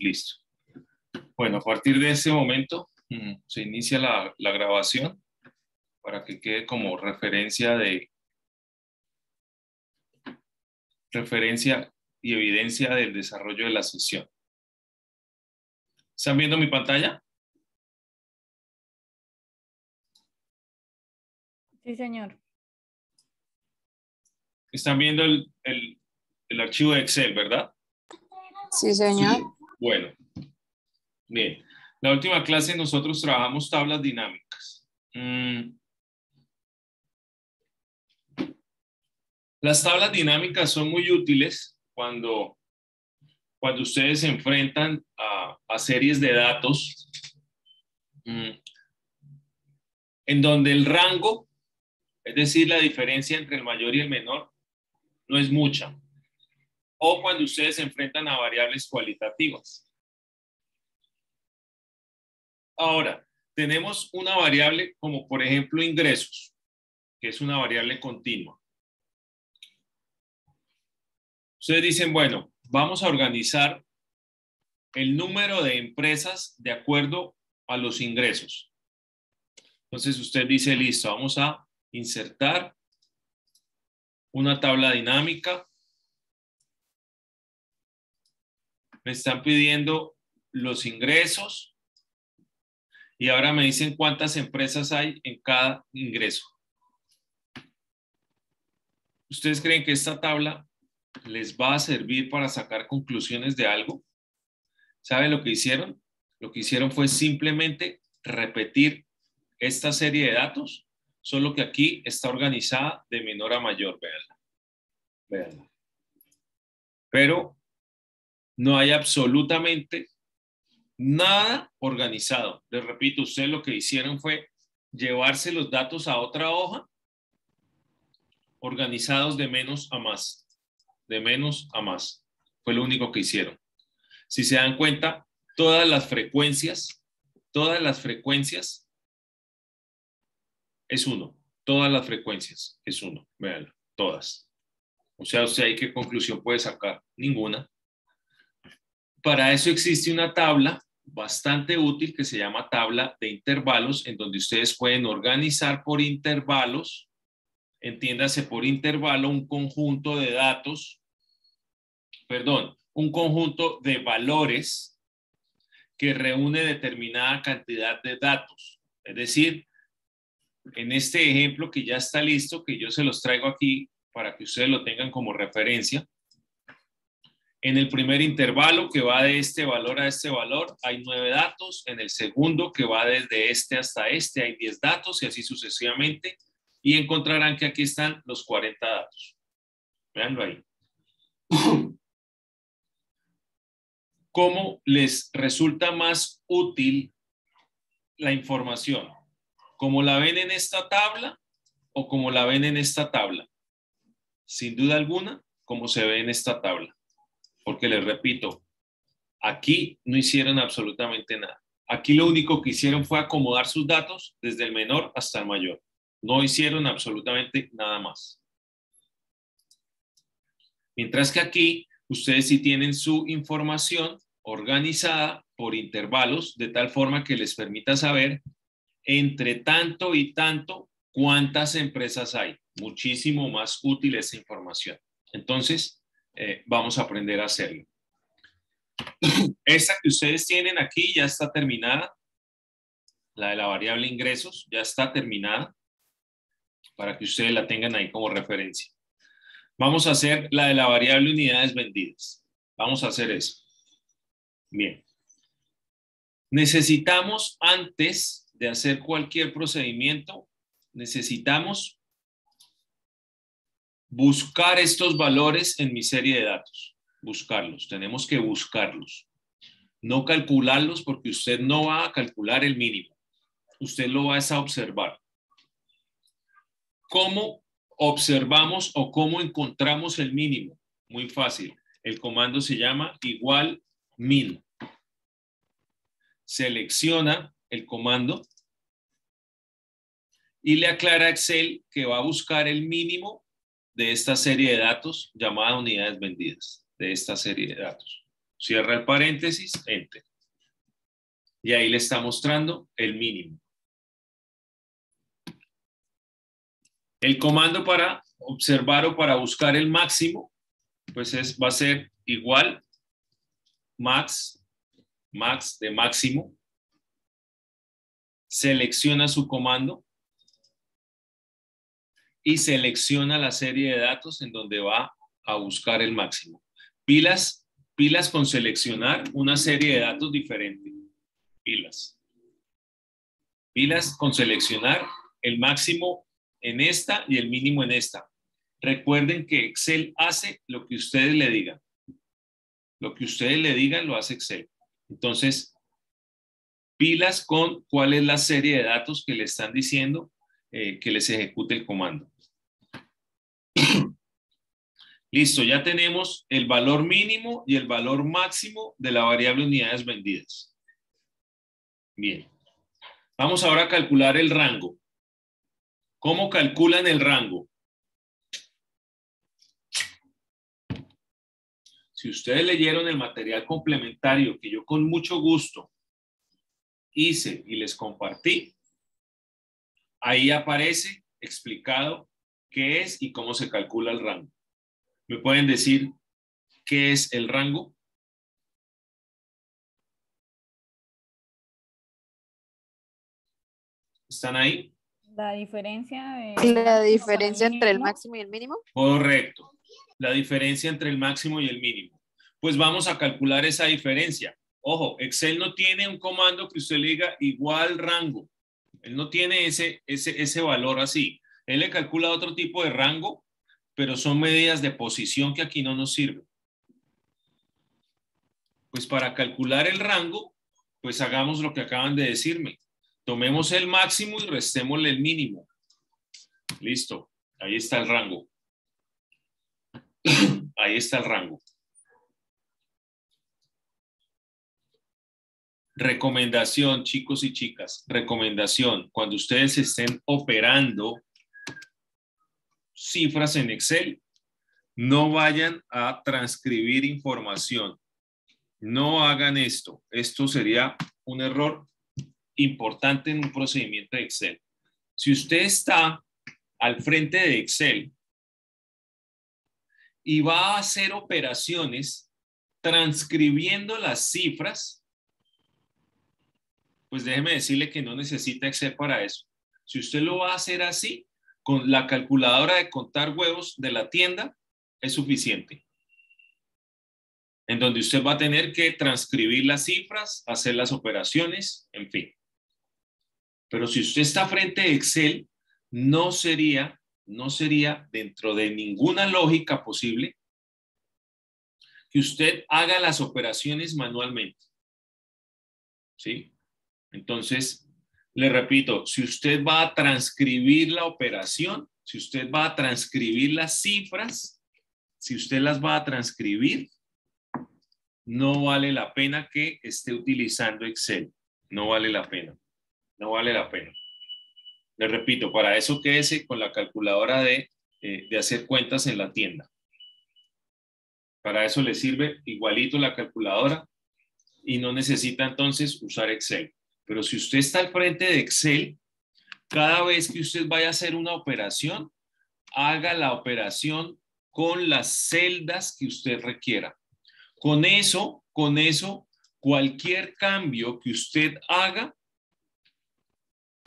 listo. Bueno, a partir de ese momento se inicia la grabación para que quede como referencia y evidencia del desarrollo de la sesión. ¿Están viendo mi pantalla? Sí, señor. Están viendo el archivo de Excel, ¿verdad? Sí, señor. Sí. Bueno, bien. La última clase nosotros trabajamos tablas dinámicas. Las tablas dinámicas son muy útiles cuando ustedes se enfrentan a series de datos en donde el rango, es decir, la diferencia entre el mayor y el menor, no es mucha. O cuando ustedes se enfrentan a variables cualitativas. Ahora, tenemos una variable como por ejemplo ingresos, que es una variable continua. Ustedes dicen, bueno, vamos a organizar el número de empresas de acuerdo a los ingresos. Entonces usted dice, listo, vamos a insertar una tabla dinámica. Me están pidiendo los ingresos y ahora me dicen cuántas empresas hay en cada ingreso. ¿Ustedes creen que esta tabla les va a servir para sacar conclusiones de algo? ¿Saben lo que hicieron? Lo que hicieron fue simplemente repetir esta serie de datos, solo que aquí está organizada de menor a mayor, véanla. Véanla. Pero no hay absolutamente nada organizado. Les repito, ustedes lo que hicieron fue llevarse los datos a otra hoja, organizados de menos a más. De menos a más. Fue lo único que hicieron. Si se dan cuenta, todas las frecuencias es 1. Todas las frecuencias es 1. Véanlo, todas. O sea, ¿usted ahí qué conclusión puede sacar? Ninguna. Para eso existe una tabla bastante útil que se llama tabla de intervalos, en donde ustedes pueden organizar por intervalos, entiéndase por intervalo, un conjunto de datos, un conjunto de valores que reúne determinada cantidad de datos. Es decir, en este ejemplo que ya está listo, que yo se los traigo aquí para que ustedes lo tengan como referencia, en el primer intervalo que va de este valor a este valor hay 9 datos, en el segundo que va desde este hasta este hay 10 datos y así sucesivamente, y encontrarán que aquí están los 40 datos. Véanlo ahí. ¿Cómo les resulta más útil la información? ¿Cómo la ven en esta tabla o como la ven en esta tabla? Sin duda alguna, como se ve en esta tabla. Porque les repito, aquí no hicieron absolutamente nada. Aquí lo único que hicieron fue acomodar sus datos desde el menor hasta el mayor. No hicieron absolutamente nada más. Mientras que aquí, ustedes sí tienen su información organizada por intervalos, de tal forma que les permita saber entre tanto y tanto cuántas empresas hay. Muchísimo más útil esa información. Entonces, vamos a aprender a hacerlo. Esta que ustedes tienen aquí ya está terminada. La de la variable ingresos ya está terminada para que ustedes la tengan ahí como referencia. Vamos a hacer la de la variable unidades vendidas. Vamos a hacer eso. Bien. Necesitamos, antes de hacer cualquier procedimiento, necesitamos buscar estos valores en mi serie de datos. Buscarlos. Tenemos que buscarlos. No calcularlos porque usted no va a calcular el mínimo. Usted lo va a observar. ¿Cómo observamos o cómo encontramos el mínimo? Muy fácil. El comando se llama igual min. Selecciona el comando y le aclara a Excel que va a buscar el mínimo de esta serie de datos llamada unidades vendidas, de esta serie de datos. cierra el paréntesis, enter. Y ahí le está mostrando el mínimo. El comando para observar o para buscar el máximo, pues va a ser igual max de máximo. Selecciona su comando y selecciona la serie de datos en donde va a buscar el máximo. Pilas con seleccionar una serie de datos diferente. Pilas con seleccionar el máximo en esta y el mínimo en esta. Recuerden que Excel hace lo que ustedes le digan. Lo que ustedes le digan lo hace Excel. Entonces, pilas con cuál es la serie de datos que le están diciendo que les ejecute el comando. Listo, ya tenemos el valor mínimo y el valor máximo de la variable unidades vendidas. Bien. Vamos ahora a calcular el rango. ¿Cómo calculan el rango? Si ustedes leyeron el material complementario que yo con mucho gusto hice y les compartí, ahí aparece explicado qué es y cómo se calcula el rango. ¿Me pueden decir qué es el rango? ¿Están ahí? La diferencia entre el máximo y el mínimo. Correcto. La diferencia entre el máximo y el mínimo. Pues vamos a calcular esa diferencia. Ojo, Excel no tiene un comando que usted le diga igual rango. Él no tiene ese valor así. Él le calcula otro tipo de rango, pero son medidas de posición que aquí no nos sirven. Pues para calcular el rango, pues hagamos lo que acaban de decirme. Tomemos el máximo y restémosle el mínimo. Listo. Ahí está el rango. Ahí está el rango. Recomendación, chicos y chicas. Recomendación. Cuando ustedes estén operando cifras en Excel, no vayan a transcribir información. No hagan esto. Esto sería un error importante en un procedimiento de Excel. Si usted está al frente de Excel y va a hacer operaciones transcribiendo las cifras, pues déjeme decirle que no necesita Excel para eso. Si usted lo va a hacer así, con la calculadora de contar huevos de la tienda, es suficiente. En donde usted va a tener que transcribir las cifras, hacer las operaciones, en fin. Pero si usted está frente a Excel, no sería dentro de ninguna lógica posible que usted haga las operaciones manualmente. ¿Sí? Entonces, le repito, si usted va a transcribir la operación, si usted va a transcribir las cifras, si usted las va a transcribir, no vale la pena que esté utilizando Excel. No vale la pena. No vale la pena. Le repito, para eso quédese con la calculadora de hacer cuentas en la tienda. Para eso le sirve igualito la calculadora y no necesita entonces usar Excel. Pero si usted está al frente de Excel, cada vez que usted vaya a hacer una operación, haga la operación con las celdas que usted requiera. Con eso, cualquier cambio que usted haga,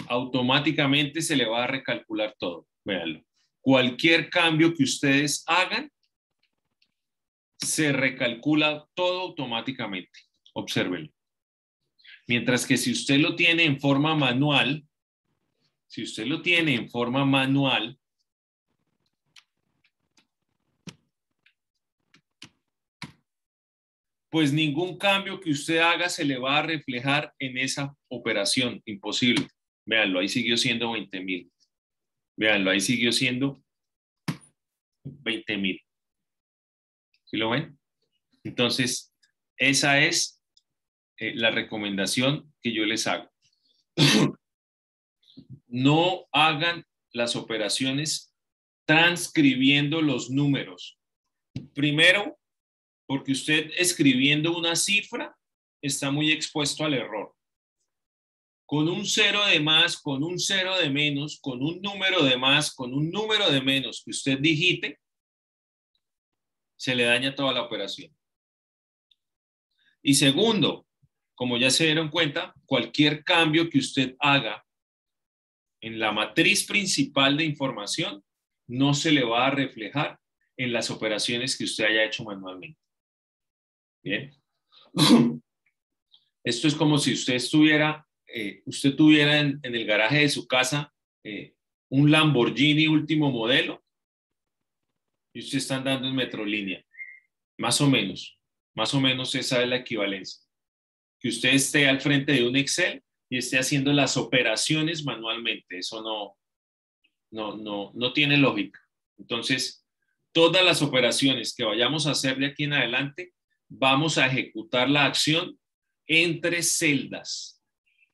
automáticamente se le va a recalcular todo. Véanlo. Cualquier cambio que ustedes hagan, se recalcula todo automáticamente. Obsérvenlo. Mientras que si usted lo tiene en forma manual, pues ningún cambio que usted haga se le va a reflejar en esa operación. Imposible. Véanlo, ahí siguió siendo 20,000. Véanlo, ahí siguió siendo 20,000. ¿Sí lo ven? Entonces, esa es la recomendación que yo les hago. No hagan las operaciones transcribiendo los números. Primero, porque usted escribiendo una cifra está muy expuesto al error. Con un 0 de más, con un 0 de menos, con un número de más, con un número de menos que usted digite, se le daña toda la operación. Y segundo, como ya se dieron cuenta, cualquier cambio que usted haga en la matriz principal de información no se le va a reflejar en las operaciones que usted haya hecho manualmente. Bien. Esto es como si usted tuviera en el garaje de su casa un Lamborghini último modelo y usted está andando en Metrolínea. Más o menos esa es la equivalencia. Que usted esté al frente de un Excel y esté haciendo las operaciones manualmente. Eso no tiene lógica. Entonces, todas las operaciones que vayamos a hacer de aquí en adelante, vamos a ejecutar la acción entre celdas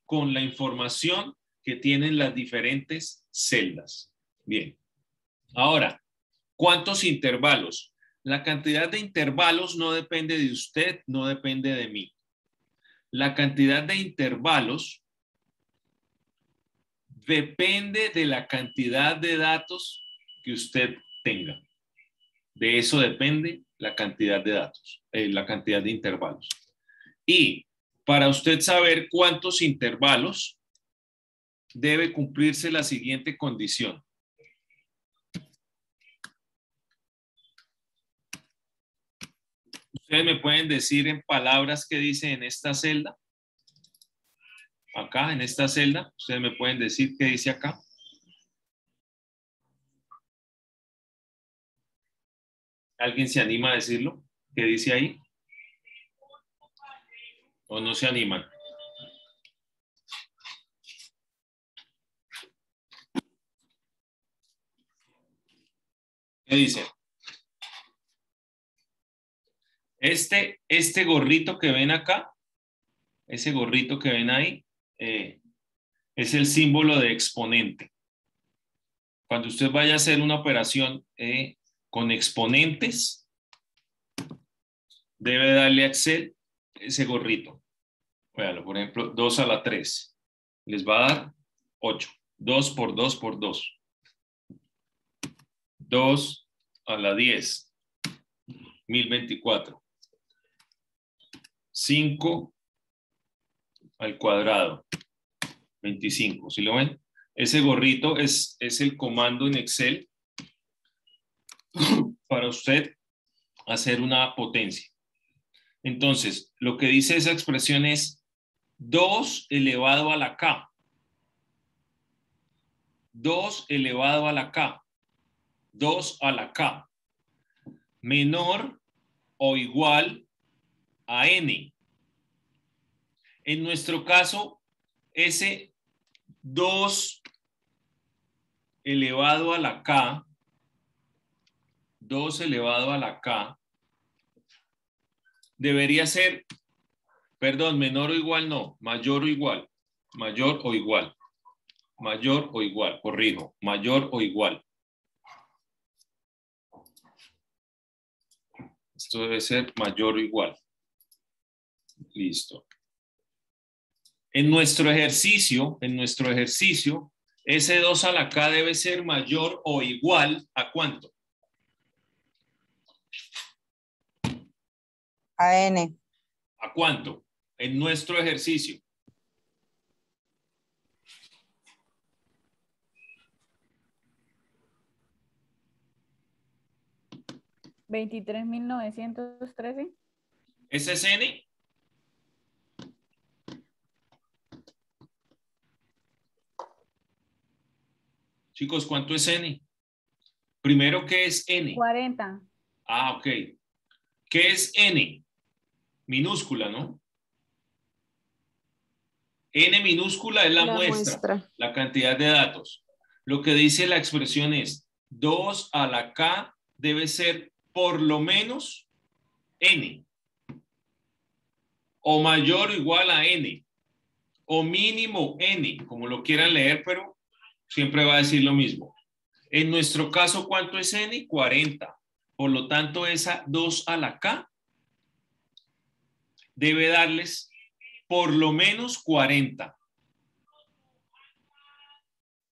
con la información que tienen las diferentes celdas. Bien. Ahora, ¿cuántos intervalos? La cantidad de intervalos no depende de usted, no depende de mí. La cantidad de intervalos depende de la cantidad de datos que usted tenga. De eso depende la cantidad de datos, la cantidad de intervalos. Y para usted saber cuántos intervalos, debe cumplirse la siguiente condición. Ustedes me pueden decir en palabras qué dice en esta celda. Acá, en esta celda, ustedes me pueden decir qué dice acá. ¿Alguien se anima a decirlo? ¿Qué dice ahí? ¿O no se animan? ¿Qué dice? Este gorrito que ven acá, ese gorrito que ven ahí, es el símbolo de exponente. Cuando usted vaya a hacer una operación con exponentes, debe darle a Excel ese gorrito. Véalo, por ejemplo, 2 a la 3. Les va a dar 8. 2 por 2 por 2. 2 a la 10. 1024. 5 al cuadrado. 25. ¿Sí lo ven? Ese gorrito es el comando en Excel para usted hacer una potencia. Entonces, lo que dice esa expresión es 2 elevado a la K. 2 elevado a la K. 2 a la K. Menor o igual a N. En nuestro caso, ese 2 elevado a la K, 2 elevado a la K, debería ser, perdón, menor o igual no, mayor o igual, mayor o igual, mayor o igual, corrijo, mayor o igual. Esto debe ser mayor o igual. Listo. En nuestro ejercicio, ese 2 a la K debe ser mayor o igual a ¿cuánto? A N. ¿A cuánto? En nuestro ejercicio. $23,913. ¿Ese es N? Chicos, ¿cuánto es N? Primero, ¿qué es N? 40. Ah, ok. ¿Qué es N? Minúscula, ¿no? N minúscula es la muestra, la cantidad de datos. Lo que dice la expresión es 2 a la K debe ser por lo menos N. O mayor o igual a N. O mínimo N, como lo quieran leer, pero siempre va a decir lo mismo. En nuestro caso, ¿cuánto es N? 40. Por lo tanto, esa 2 a la K debe darles por lo menos 40.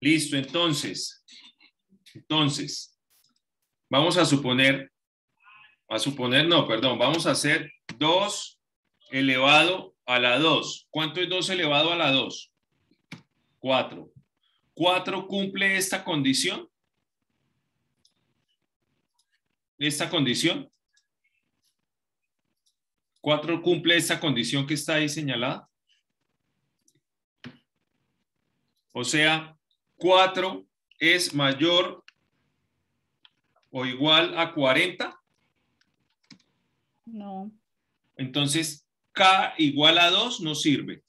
Listo, entonces, vamos a suponer, vamos a hacer 2 elevado a la 2. ¿Cuánto es 2 elevado a la 2? 4. ¿4 cumple esta condición? ¿Esta condición? 4 cumple esta condición que está ahí señalada. O sea, 4 es mayor o igual a 40. No. Entonces, K igual a 2 no sirve.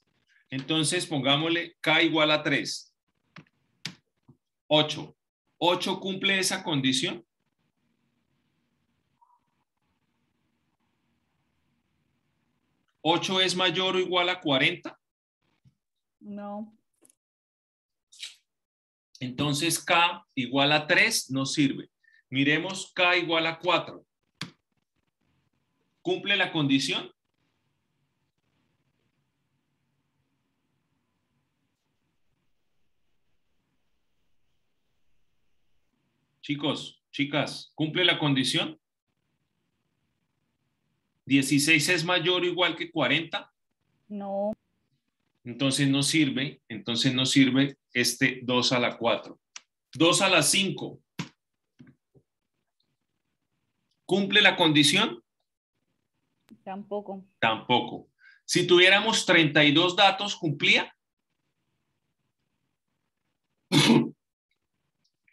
Entonces, pongámosle K igual a 3. 8. ¿8 cumple esa condición? ¿8 es mayor o igual a 40? No. Entonces, K igual a 3 no sirve. Miremos K igual a 4. ¿Cumple la condición? Chicos, chicas, ¿cumple la condición? 16 es mayor o igual que 40. No. Entonces no sirve este 2 a la 4. 2 a la 5. ¿Cumple la condición? Tampoco. Tampoco. Si tuviéramos 32 datos, ¿cumplía?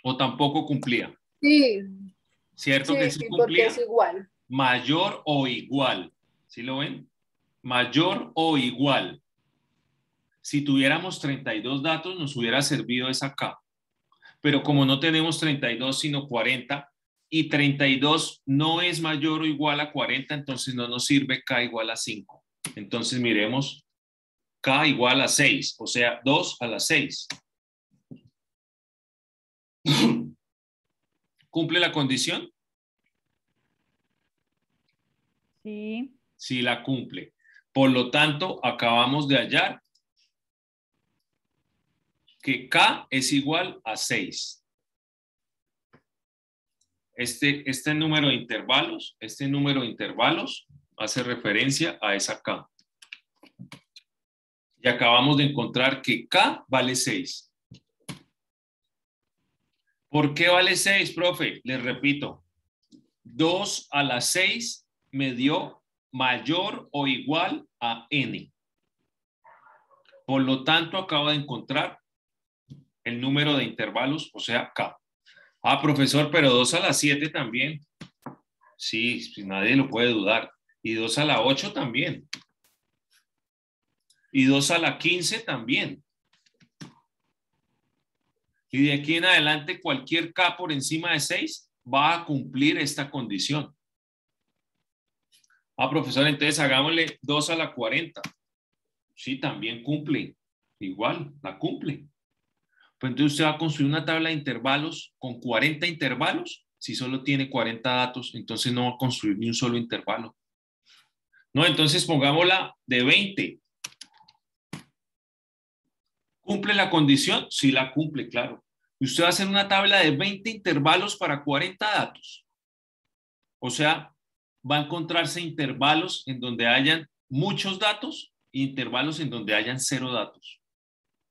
¿O tampoco cumplía? Sí, ¿Cierto que sí sí, cumplía? porque es igual. Mayor o igual. ¿Sí lo ven? Mayor o igual. Si tuviéramos 32 datos, nos hubiera servido esa K. Pero como no tenemos 32, sino 40, y 32 no es mayor o igual a 40, entonces no nos sirve K igual a 5. Entonces miremos K igual a 6, o sea, 2 a la 6. ¿Cumple la condición? Sí. Sí la cumple. Por lo tanto, acabamos de hallar que K es igual a 6. Este número de intervalos hace referencia a esa K. Y acabamos de encontrar que K vale 6. ¿Por qué vale 6, profe? Les repito. 2 a la 6 me dio mayor o igual a n. Por lo tanto, acabo de encontrar el número de intervalos, o sea, K. Ah, profesor, pero 2 a la 7 también. Sí, nadie lo puede dudar. Y 2 a la 8 también. Y 2 a la 15 también. Y de aquí en adelante, cualquier K por encima de 6 va a cumplir esta condición. Ah, profesor, entonces hagámosle 2 a la 40. Sí, también cumple. Igual, la cumple. Pues entonces usted va a construir una tabla de intervalos con 40 intervalos. Si solo tiene 40 datos, entonces no va a construir ni un solo intervalo. No, entonces pongámosla de 20. ¿Cumple la condición? Sí la cumple, claro. Y usted va a hacer una tabla de 20 intervalos para 40 datos. O sea, va a encontrarse intervalos en donde hayan muchos datos e intervalos en donde hayan 0 datos.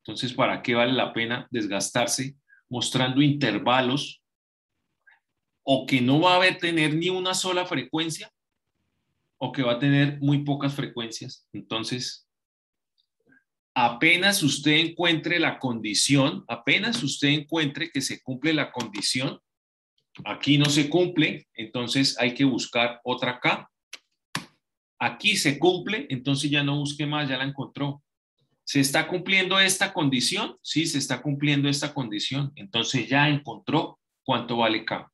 Entonces, ¿para qué vale la pena desgastarse mostrando intervalos o que no va a tener ni una sola frecuencia o que va a tener muy pocas frecuencias? Entonces, apenas usted encuentre la condición, apenas usted encuentre que se cumple la condición, aquí no se cumple, entonces hay que buscar otra K. Aquí se cumple, entonces ya no busque más, ya la encontró. ¿Se está cumpliendo esta condición? Sí, se está cumpliendo esta condición. Entonces ya encontró cuánto vale K.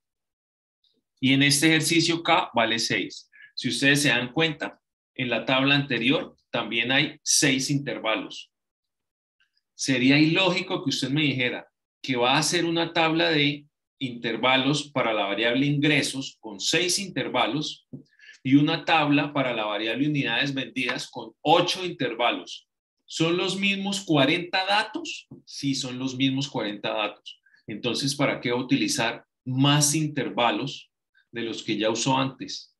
Y en este ejercicio K vale 6. Si ustedes se dan cuenta, en la tabla anterior también hay 6 intervalos. Sería ilógico que usted me dijera que va a hacer una tabla de intervalos para la variable ingresos con 6 intervalos y una tabla para la variable unidades vendidas con 8 intervalos. ¿Son los mismos 40 datos? Sí, son los mismos 40 datos. Entonces, ¿para qué utilizar más intervalos de los que ya usó antes?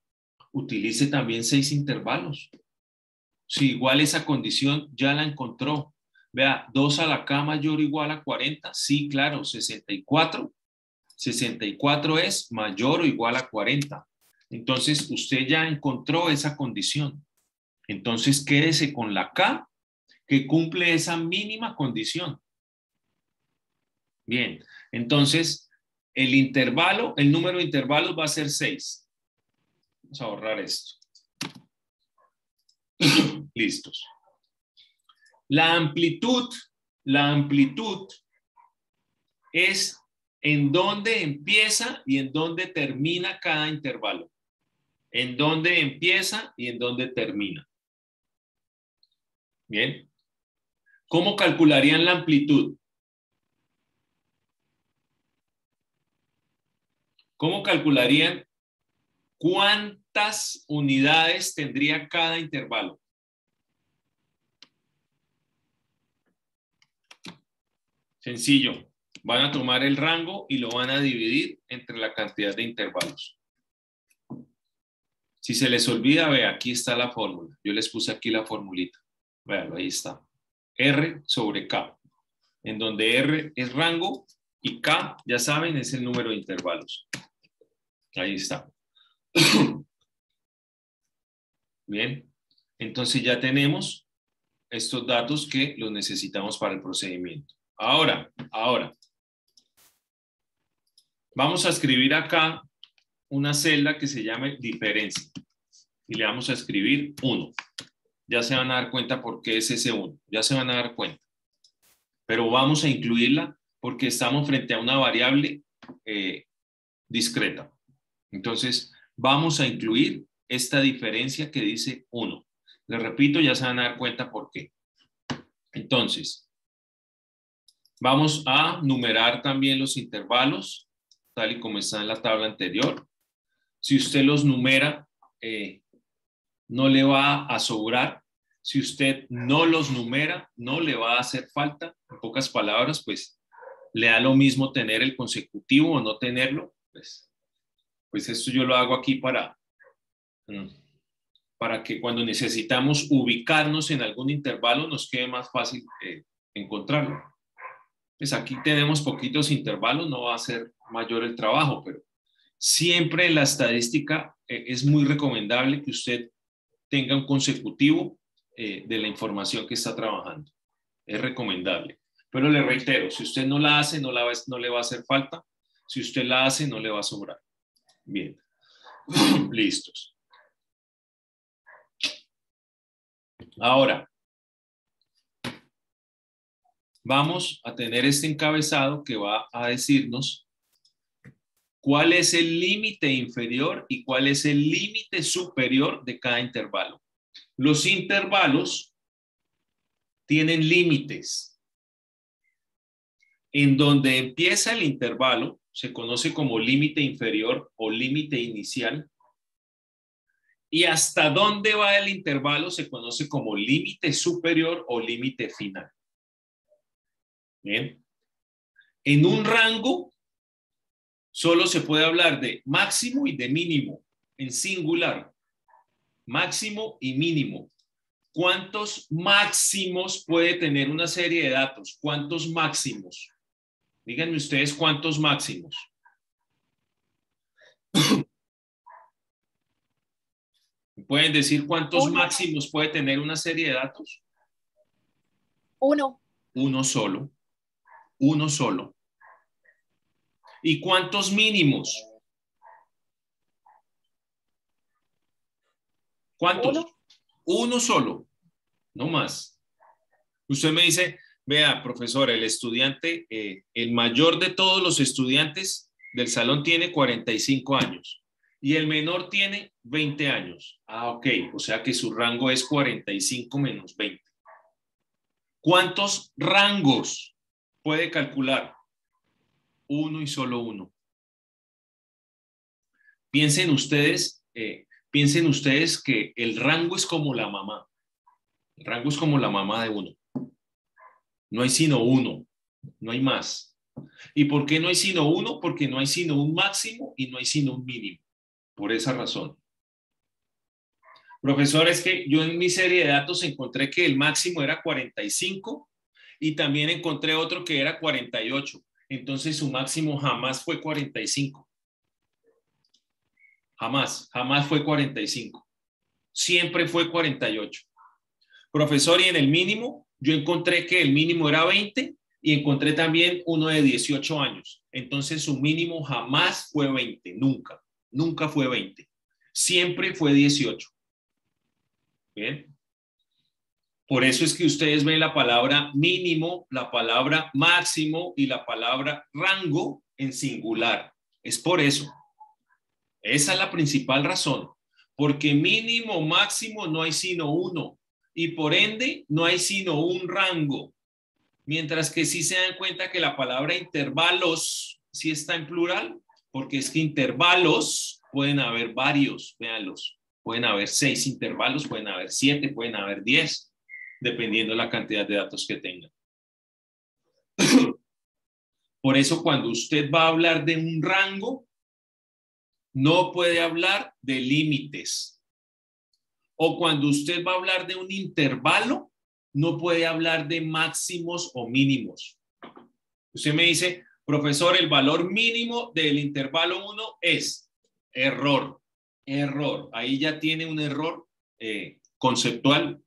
Utilice también 6 intervalos. Si igual esa condición ya la encontró. Vea, 2 a la k mayor o igual a 40. Sí, claro, 64. 64 es mayor o igual a 40. Entonces, usted ya encontró esa condición. Entonces, quédese con la k que cumple esa mínima condición. Bien, entonces, el intervalo, el número de intervalos va a ser 6. Vamos a borrar esto. Listos. La amplitud es en dónde empieza y en dónde termina cada intervalo. En dónde empieza y en dónde termina. Bien. ¿Cómo calcularían la amplitud? ¿Cómo calcularían cuántas unidades tendría cada intervalo? Sencillo. Van a tomar el rango y lo van a dividir entre la cantidad de intervalos. Si se les olvida, vea, aquí está la fórmula. Yo les puse aquí la formulita. Véanlo, ahí está. R sobre K. En donde R es rango y K, ya saben, es el número de intervalos. Ahí está. Bien. Entonces ya tenemos estos datos que los necesitamos para el procedimiento. Ahora, vamos a escribir acá una celda que se llame diferencia. Y le vamos a escribir 1. Ya se van a dar cuenta por qué es ese 1. Ya se van a dar cuenta. Pero vamos a incluirla porque estamos frente a una variable discreta. Entonces, vamos a incluir esta diferencia que dice 1. Les repito, ya se van a dar cuenta por qué. Entonces, vamos a numerar también los intervalos, tal y como está en la tabla anterior. Si usted los numera, no le va a sobrar. Si usted no los numera, no le va a hacer falta. En pocas palabras, pues le da lo mismo tener el consecutivo o no tenerlo. Pues esto yo lo hago aquí para que cuando necesitamos ubicarnos en algún intervalo nos quede más fácil encontrarlo. Pues aquí tenemos poquitos intervalos, no va a ser mayor el trabajo, pero siempre en la estadística es muy recomendable que usted tenga un consecutivo de la información que está trabajando. Es recomendable. Pero le reitero, si usted no la hace, no le va a hacer falta. Si usted la hace, no le va a sobrar. Bien. Listos. Ahora, vamos a tener este encabezado que va a decirnos cuál es el límite inferior y cuál es el límite superior de cada intervalo. Los intervalos tienen límites. En donde empieza el intervalo se conoce como límite inferior o límite inicial. Y hasta dónde va el intervalo se conoce como límite superior o límite final. Bien. En un rango solo se puede hablar de máximo y de mínimo en singular. Máximo y mínimo. ¿Cuántos máximos puede tener una serie de datos? ¿Cuántos máximos? Díganme ustedes cuántos máximos. ¿Pueden decir cuántos máximos puede tener una serie de datos? 1. Uno solo. Uno solo. ¿Y cuántos mínimos? ¿Cuántos? Uno solo. No más. Usted me dice, vea, profesor, el estudiante, el mayor de todos los estudiantes del salón tiene 45 años y el menor tiene 20 años. Ah, ok. O sea que su rango es 45 menos 20. ¿Cuántos rangos puede calcular? Uno y solo uno. Piensen ustedes piensen ustedes que el rango es como la mamá. El rango es como la mamá de uno. No hay sino uno, no hay más. ¿Y por qué no hay sino uno? Porque no hay sino un máximo y no hay sino un mínimo. Por esa razón. Profesor, es que yo en mi serie de datos encontré que el máximo era 45 y también encontré otro que era 48. Entonces su máximo jamás fue 45. Jamás fue 45. Siempre fue 48. Profesor, y en el mínimo, yo encontré que el mínimo era 20 y encontré también uno de 18 años. Entonces su mínimo jamás fue 20, nunca fue 20. Siempre fue 18. Bien. Por eso es que ustedes ven la palabra mínimo, la palabra máximo y la palabra rango en singular. Es por eso. Esa es la principal razón. Porque mínimo, máximo no hay sino uno. Y por ende no hay sino un rango. Mientras que sí se dan cuenta que la palabra intervalos sí está en plural, porque es que intervalos pueden haber varios, véanlos. Pueden haber 6 intervalos, pueden haber 7, pueden haber 10, dependiendo de la cantidad de datos que tengan. Por eso cuando usted va a hablar de un rango, no puede hablar de límites. O cuando usted va a hablar de un intervalo, no puede hablar de máximos o mínimos. Usted me dice, profesor, el valor mínimo del intervalo 1 es error. Error. Ahí ya tiene un error conceptual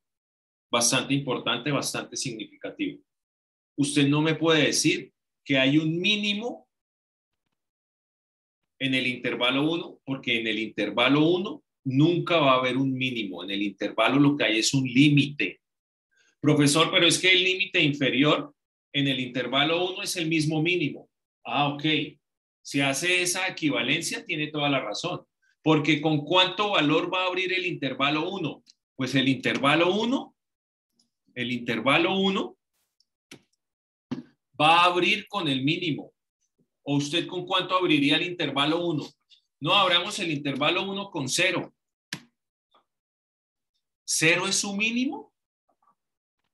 bastante importante, bastante significativo. Usted no me puede decir que hay un mínimo en el intervalo 1, porque en el intervalo 1 nunca va a haber un mínimo. En el intervalo lo que hay es un límite. Profesor, pero es que el límite inferior en el intervalo 1 es el mismo mínimo. Ah, ok. Si hace esa equivalencia, tiene toda la razón. Porque ¿con cuánto valor va a abrir el intervalo 1? Pues el intervalo 1 va a abrir con el mínimo. ¿O usted con cuánto abriría el intervalo 1? No, abramos el intervalo 1 con 0. ¿0 es su mínimo?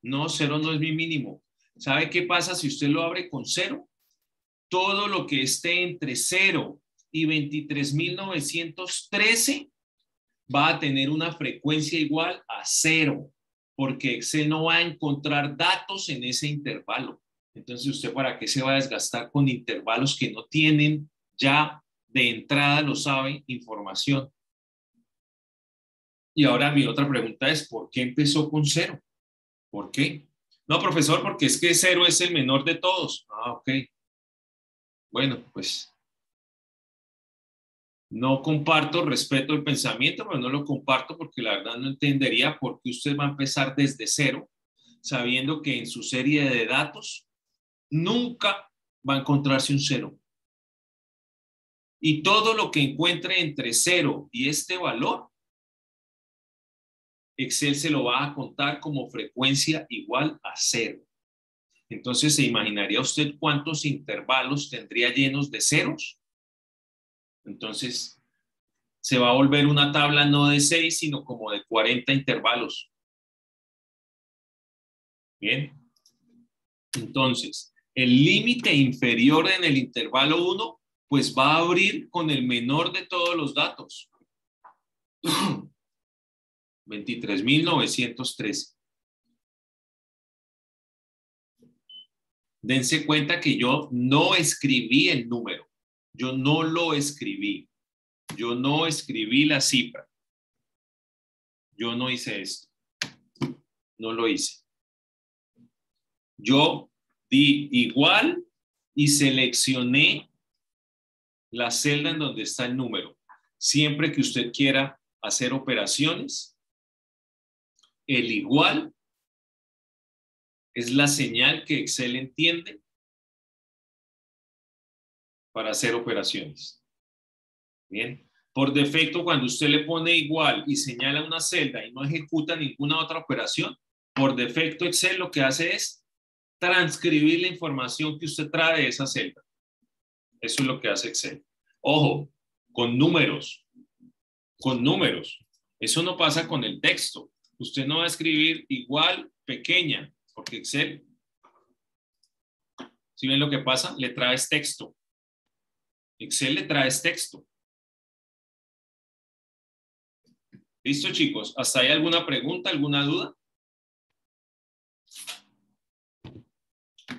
No, 0 no es mi mínimo. ¿Sabe qué pasa si usted lo abre con 0? Todo lo que esté entre 0 y 23.913 va a tener una frecuencia igual a 0, porque Excel no va a encontrar datos en ese intervalo. Entonces, ¿usted para qué se va a desgastar con intervalos que no tienen ya de entrada, lo sabe, información? Y ahora mi otra pregunta es, ¿por qué empezó con 0? ¿Por qué? No, profesor, porque es que 0 es el menor de todos. Ah, ok. Bueno, pues no comparto, respeto el pensamiento, pero no lo comparto porque la verdad no entendería por qué usted va a empezar desde 0, sabiendo que en su serie de datos nunca va a encontrarse un 0. Y todo lo que encuentre entre 0 y este valor, Excel se lo va a contar como frecuencia igual a 0. Entonces, ¿se imaginaría usted cuántos intervalos tendría llenos de ceros? Entonces, se va a volver una tabla no de 6, sino como de 40 intervalos. Bien. Entonces, el límite inferior en el intervalo 1, pues va a abrir con el menor de todos los datos. 23.913. Dense cuenta que yo no escribí el número. Yo no lo escribí. Yo no escribí la cifra. Yo no hice esto. No lo hice. Yo di igual y seleccioné la celda en donde está el número. Siempre que usted quiera hacer operaciones, el igual es la señal que Excel entiende para hacer operaciones. Bien. Por defecto, cuando usted le pone igual y señala una celda y no ejecuta ninguna otra operación, por defecto Excel lo que hace es transcribir la información que usted trae de esa celda. Eso es lo que hace Excel. Ojo, con números. Con números. Eso no pasa con el texto. Usted no va a escribir igual pequeña, porque Excel, ¿sí ven lo que pasa? Le traes texto. Excel le traes texto. ¿Listo, chicos? ¿Hasta ahí alguna pregunta, alguna duda?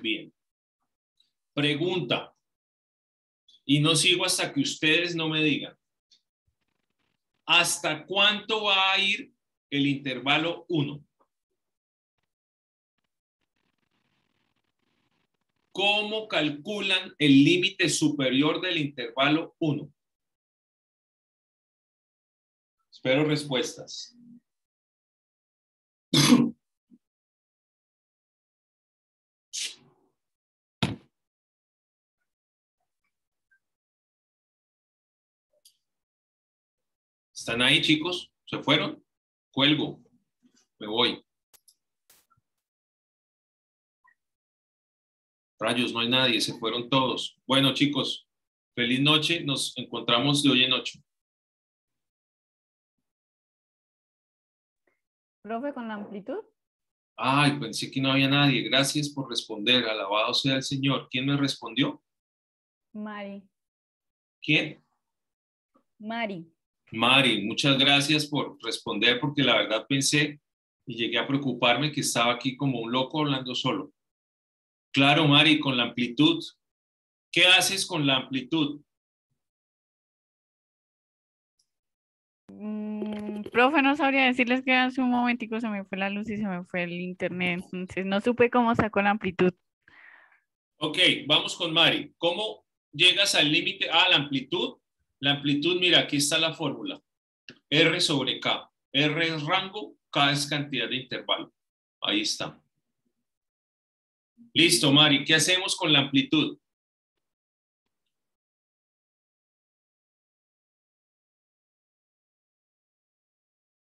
Bien. Pregunta. Y no sigo hasta que ustedes no me digan. ¿Hasta cuánto va a ir el intervalo 1? ¿Cómo calculan el límite superior del intervalo 1? Espero respuestas. ¿Están ahí, chicos? ¿Se fueron? Cuelgo. Me voy. Rayos, no hay nadie. Se fueron todos. Bueno, chicos, feliz noche. Nos encontramos de hoy en 8. Profe, con la amplitud. Ay, pensé que no había nadie. Gracias por responder. Alabado sea el Señor. ¿Quién me respondió? Mari. ¿Quién? Mari. Mari, muchas gracias por responder porque la verdad pensé y llegué a preocuparme que estaba aquí como un loco hablando solo. Claro, Mari, con la amplitud. ¿Qué haces con la amplitud? Profe, no sabría decirles que hace un momentico se me fue la luz y se me fue el internet, entonces no supe cómo sacó la amplitud. Ok, vamos con Mari. ¿Cómo llegas al límite? Ah, la amplitud. La amplitud, mira, aquí está la fórmula. R sobre K. R es rango, K es cantidad de intervalo. Ahí está. Listo, Mari. ¿Qué hacemos con la amplitud?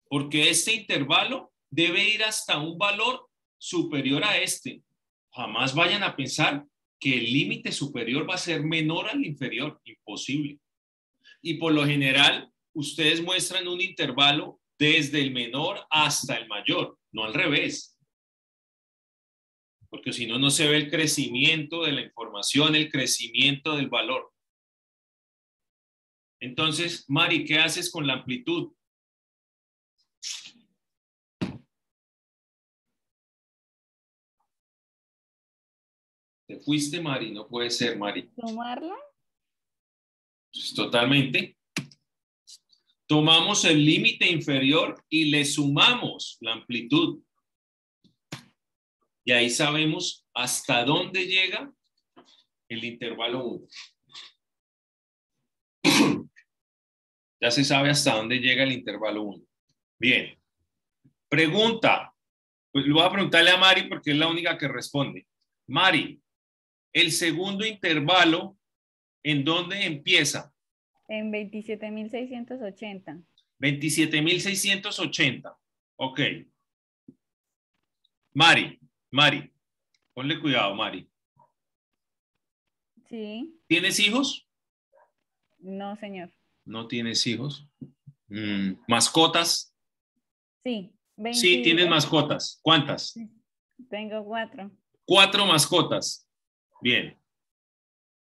Porque este intervalo debe ir hasta un valor superior a este. Jamás vayan a pensar que el límite superior va a ser menor al inferior. Imposible. Y por lo general, ustedes muestran un intervalo desde el menor hasta el mayor, no al revés. Porque si no, no se ve el crecimiento de la información, el crecimiento del valor. Entonces, Mari, ¿qué haces con la amplitud? Te fuiste, Mari, no puede ser, Mari. ¿Sumarla? Pues, totalmente. Tomamos el límite inferior y le sumamos la amplitud. Y ahí sabemos hasta dónde llega el intervalo 1. Ya se sabe hasta dónde llega el intervalo 1. Bien. Pregunta. Pues lo voy a preguntarle a Mari porque es la única que responde. Mari, el segundo intervalo, ¿en dónde empieza? En 27.680. 27.680. Ok. Mari, ponle cuidado, Mari. Sí. ¿Tienes hijos? No, señor. No tienes hijos. ¿Mascotas? Sí. Sí, tienes mascotas. ¿Cuántas? Tengo 4. 4 mascotas. Bien.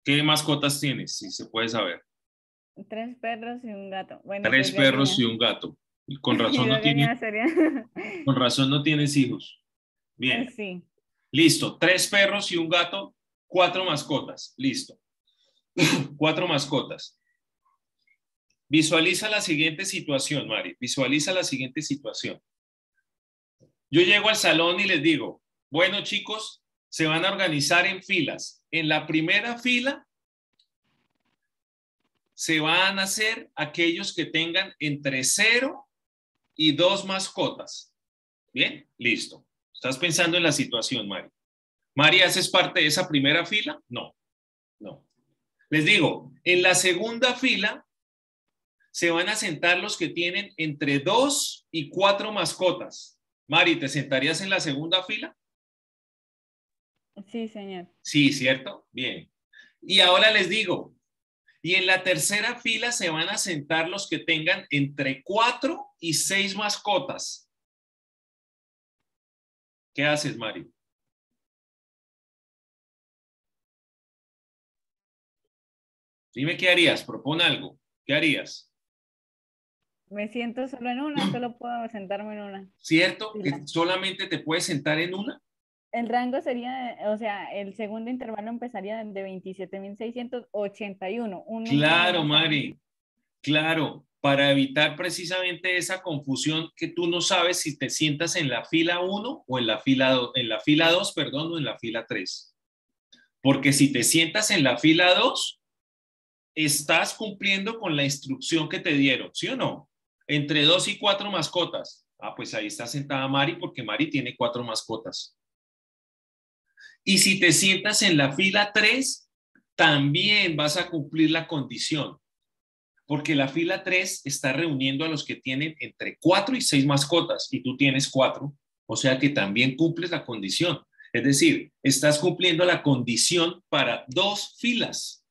¿Qué mascotas tienes? Si se puede saber. 3 perros y un gato. Bueno, 3 3 perros y gallinas. un gato. Con razón Y no 2 tienes, gallinas serían. con razón no tienes hijos. Bien. Sí. Listo. 3 perros y un gato. 4 mascotas. Listo. 4 mascotas. Visualiza la siguiente situación, Mari. Visualiza la siguiente situación. Yo llego al salón y les digo, bueno, chicos, se van a organizar en filas. En la primera fila se van a hacer aquellos que tengan entre 0 y 2 mascotas. Bien, listo. ¿Estás pensando en la situación, Mari? Mari, ¿haces parte de esa primera fila? No, no. Les digo, en la segunda fila se van a sentar los que tienen entre 2 y 4 mascotas. Mari, ¿te sentarías en la segunda fila? Sí, señor. Sí, ¿cierto? Bien. Y ahora les digo, Y en la tercera fila se van a sentar los que tengan entre 4 y 6 mascotas. ¿Qué haces, Mari? Dime qué harías, propon algo. ¿Qué harías? Me siento solo en una, solo puedo sentarme en una. ¿Cierto fila. que solamente te puedes sentar en una? El rango sería, o sea, el segundo intervalo empezaría de 27.681. Un número Claro, más arriba. Mari, claro, para evitar precisamente esa confusión que tú no sabes si te sientas en la fila 1 o en la fila 2, perdón, o en la fila 3. Porque si te sientas en la fila 2, estás cumpliendo con la instrucción que te dieron, ¿sí o no? Entre 2 y 4 mascotas. Ah, pues ahí está sentada Mari porque Mari tiene 4 mascotas. Y si te sientas en la fila 3, también vas a cumplir la condición, porque la fila 3 está reuniendo a los que tienen entre 4 y 6 mascotas y tú tienes 4, o sea que también cumples la condición. Es decir, estás cumpliendo la condición para 2 filas.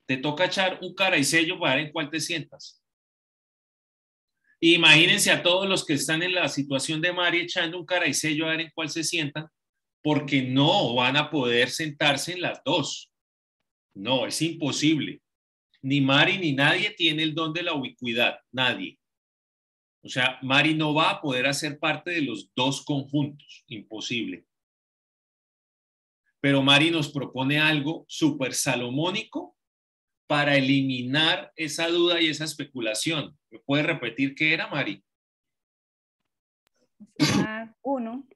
Te toca echar un cara y sello para ver en cuál te sientas. Imagínense a todos los que están en la situación de Mari echando un cara y sello a ver en cuál se sientan, porque no van a poder sentarse en las 2. No, es imposible. Ni Mari ni nadie tiene el don de la ubicuidad, nadie. O sea, Mari no va a poder hacer parte de los 2 conjuntos, imposible. Pero Mari nos propone algo súper salomónico para eliminar esa duda y esa especulación. ¿Me puedes repetir qué era, Mari? Sumar 1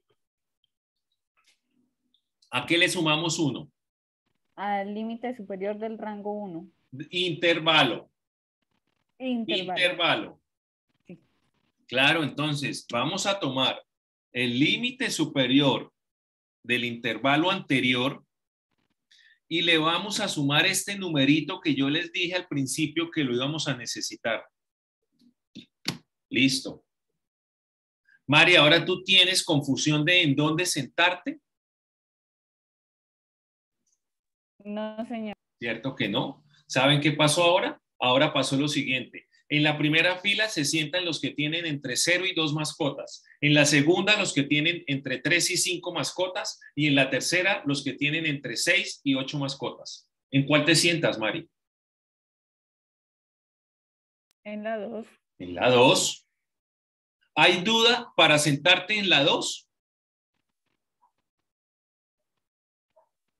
¿A qué le sumamos 1? al límite superior del rango 1. Intervalo. Intervalo. Sí. Claro, entonces vamos a tomar el límite superior del intervalo anterior y le vamos a sumar este numerito que yo les dije al principio que lo íbamos a necesitar. Listo. Mari, ahora tú tienes confusión de en dónde sentarte. No, señor. ¿Cierto que no? ¿Saben qué pasó ahora? Ahora pasó lo siguiente. En la primera fila se sientan los que tienen entre 0 y 2 mascotas. En la segunda, los que tienen entre 3 y 5 mascotas. Y en la tercera, los que tienen entre 6 y 8 mascotas. ¿En cuál te sientas, Mari? En la 2. En la 2. ¿Hay duda para sentarte en la 2?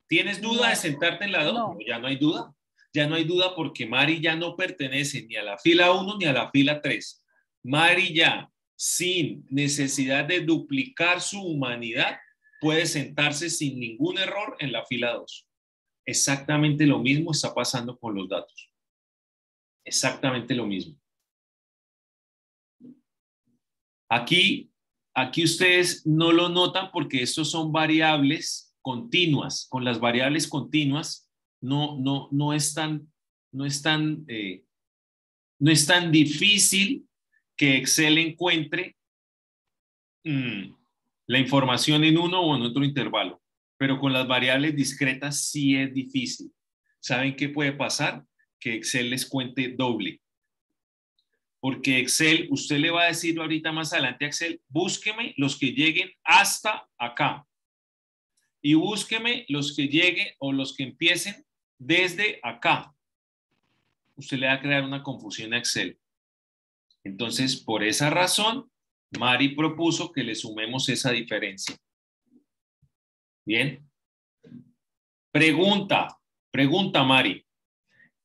¿Tienes duda de sentarte en la 2? No. No, ya no hay duda. Ya no hay duda porque Mari ya no pertenece ni a la fila 1 ni a la fila 3. Mari ya, sin necesidad de duplicar su humanidad, puede sentarse sin ningún error en la fila 2. Exactamente lo mismo está pasando con los datos. Exactamente lo mismo. Aquí ustedes no lo notan porque estos son variables continuas. Con las variables continuas no es tan difícil que Excel encuentre la información en uno o en otro intervalo. Pero con las variables discretas sí es difícil. ¿Saben qué puede pasar? Que Excel les cuente doble. Porque Excel, usted le va a decir ahorita más adelante a Excel, búsqueme los que lleguen hasta acá. Y búsqueme los que lleguen o los que empiecen desde acá. Usted le va a crear una confusión a Excel. Entonces, por esa razón, Mari propuso que le sumemos esa diferencia. Bien. Pregunta Mari.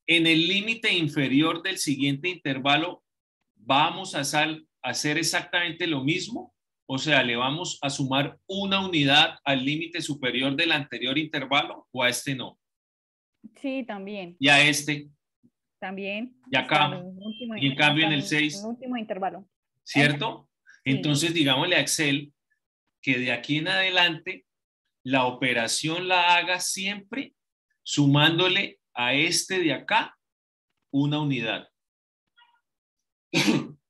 En el límite inferior del siguiente intervalo, ¿vamos a hacer exactamente lo mismo? O sea, ¿le vamos a sumar una unidad al límite superior del anterior intervalo o a este no? Sí, también. ¿Y a este? También. Y acá. Y en cambio en el 6. El último intervalo. ¿Cierto? Sí. Entonces, digámosle a Excel que de aquí en adelante la operación la haga siempre sumándole a este de acá una unidad.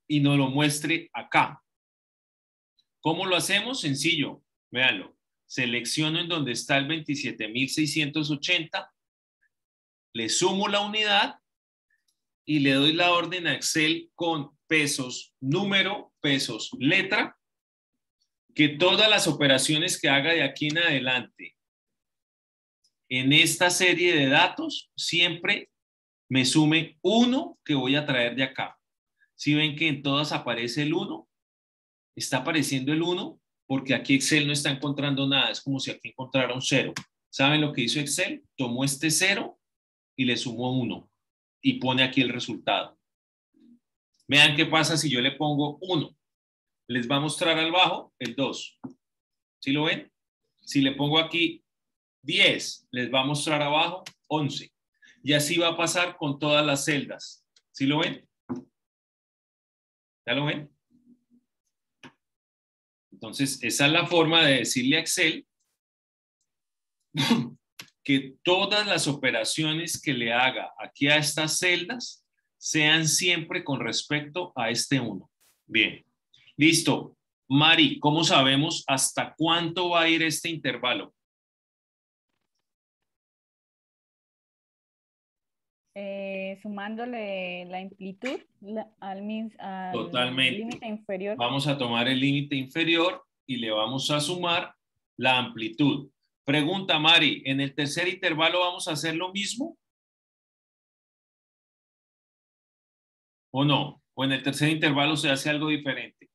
Y nos lo muestre acá. ¿Cómo lo hacemos? Sencillo, véanlo. Selecciono en donde está el 27.680, le sumo la unidad y le doy la orden a Excel con pesos número, pesos letra, que todas las operaciones que haga de aquí en adelante en esta serie de datos siempre me sume 1 que voy a traer de acá. Si ven que en todas aparece el 1, está apareciendo el 1 porque aquí Excel no está encontrando nada, es como si aquí encontrara un 0. ¿Saben lo que hizo Excel? Tomó este 0 y le sumó 1 y pone aquí el resultado. Vean qué pasa si yo le pongo 1. Les va a mostrar al bajo el 2. ¿Sí lo ven? Si le pongo aquí 10, les va a mostrar abajo 11. Y así va a pasar con todas las celdas. ¿Sí lo ven? ¿Ya lo ven? Entonces, esa es la forma de decirle a Excel que todas las operaciones que le haga aquí a estas celdas sean siempre con respecto a este 1. Bien, listo. Mari, ¿cómo sabemos hasta cuánto va a ir este intervalo? Sumándole la amplitud al Totalmente. límite inferior. Vamos a tomar el límite inferior y le vamos a sumar la amplitud. Pregunta, Mari, ¿en el tercer intervalo vamos a hacer lo mismo? ¿O no? ¿O en el tercer intervalo se hace algo diferente?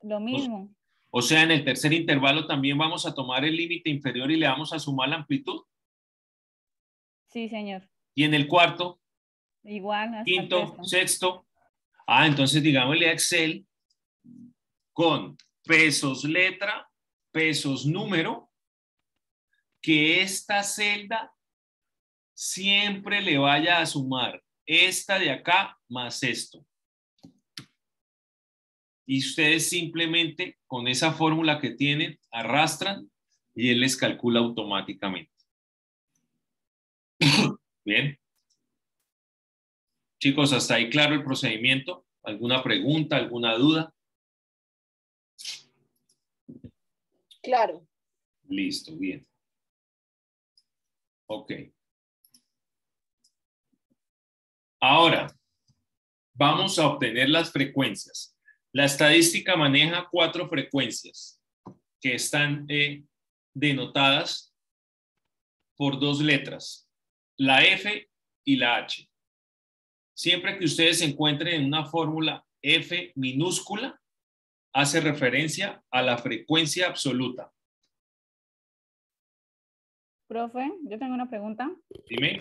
Lo mismo. O sea, en el tercer intervalo también vamos a tomar el límite inferior y le vamos a sumar la amplitud. Sí, señor. Y en el cuarto, Igual, hasta quinto, sexto. Entonces digámosle a Excel con pesos letra, pesos número, que esta celda siempre le vaya a sumar esta de acá más esto. Y ustedes simplemente con esa fórmula que tienen arrastran y él les calcula automáticamente. Bien. Chicos, hasta ahí claro el procedimiento. ¿Alguna pregunta, alguna duda? Claro. Listo, bien. Ok. Ahora, vamos a obtener las frecuencias. La estadística maneja 4 frecuencias que están denotadas por 2 letras, la F y la H. Siempre que ustedes se encuentren en una fórmula F minúscula, hace referencia a la frecuencia absoluta. Profe, yo tengo una pregunta. Dime.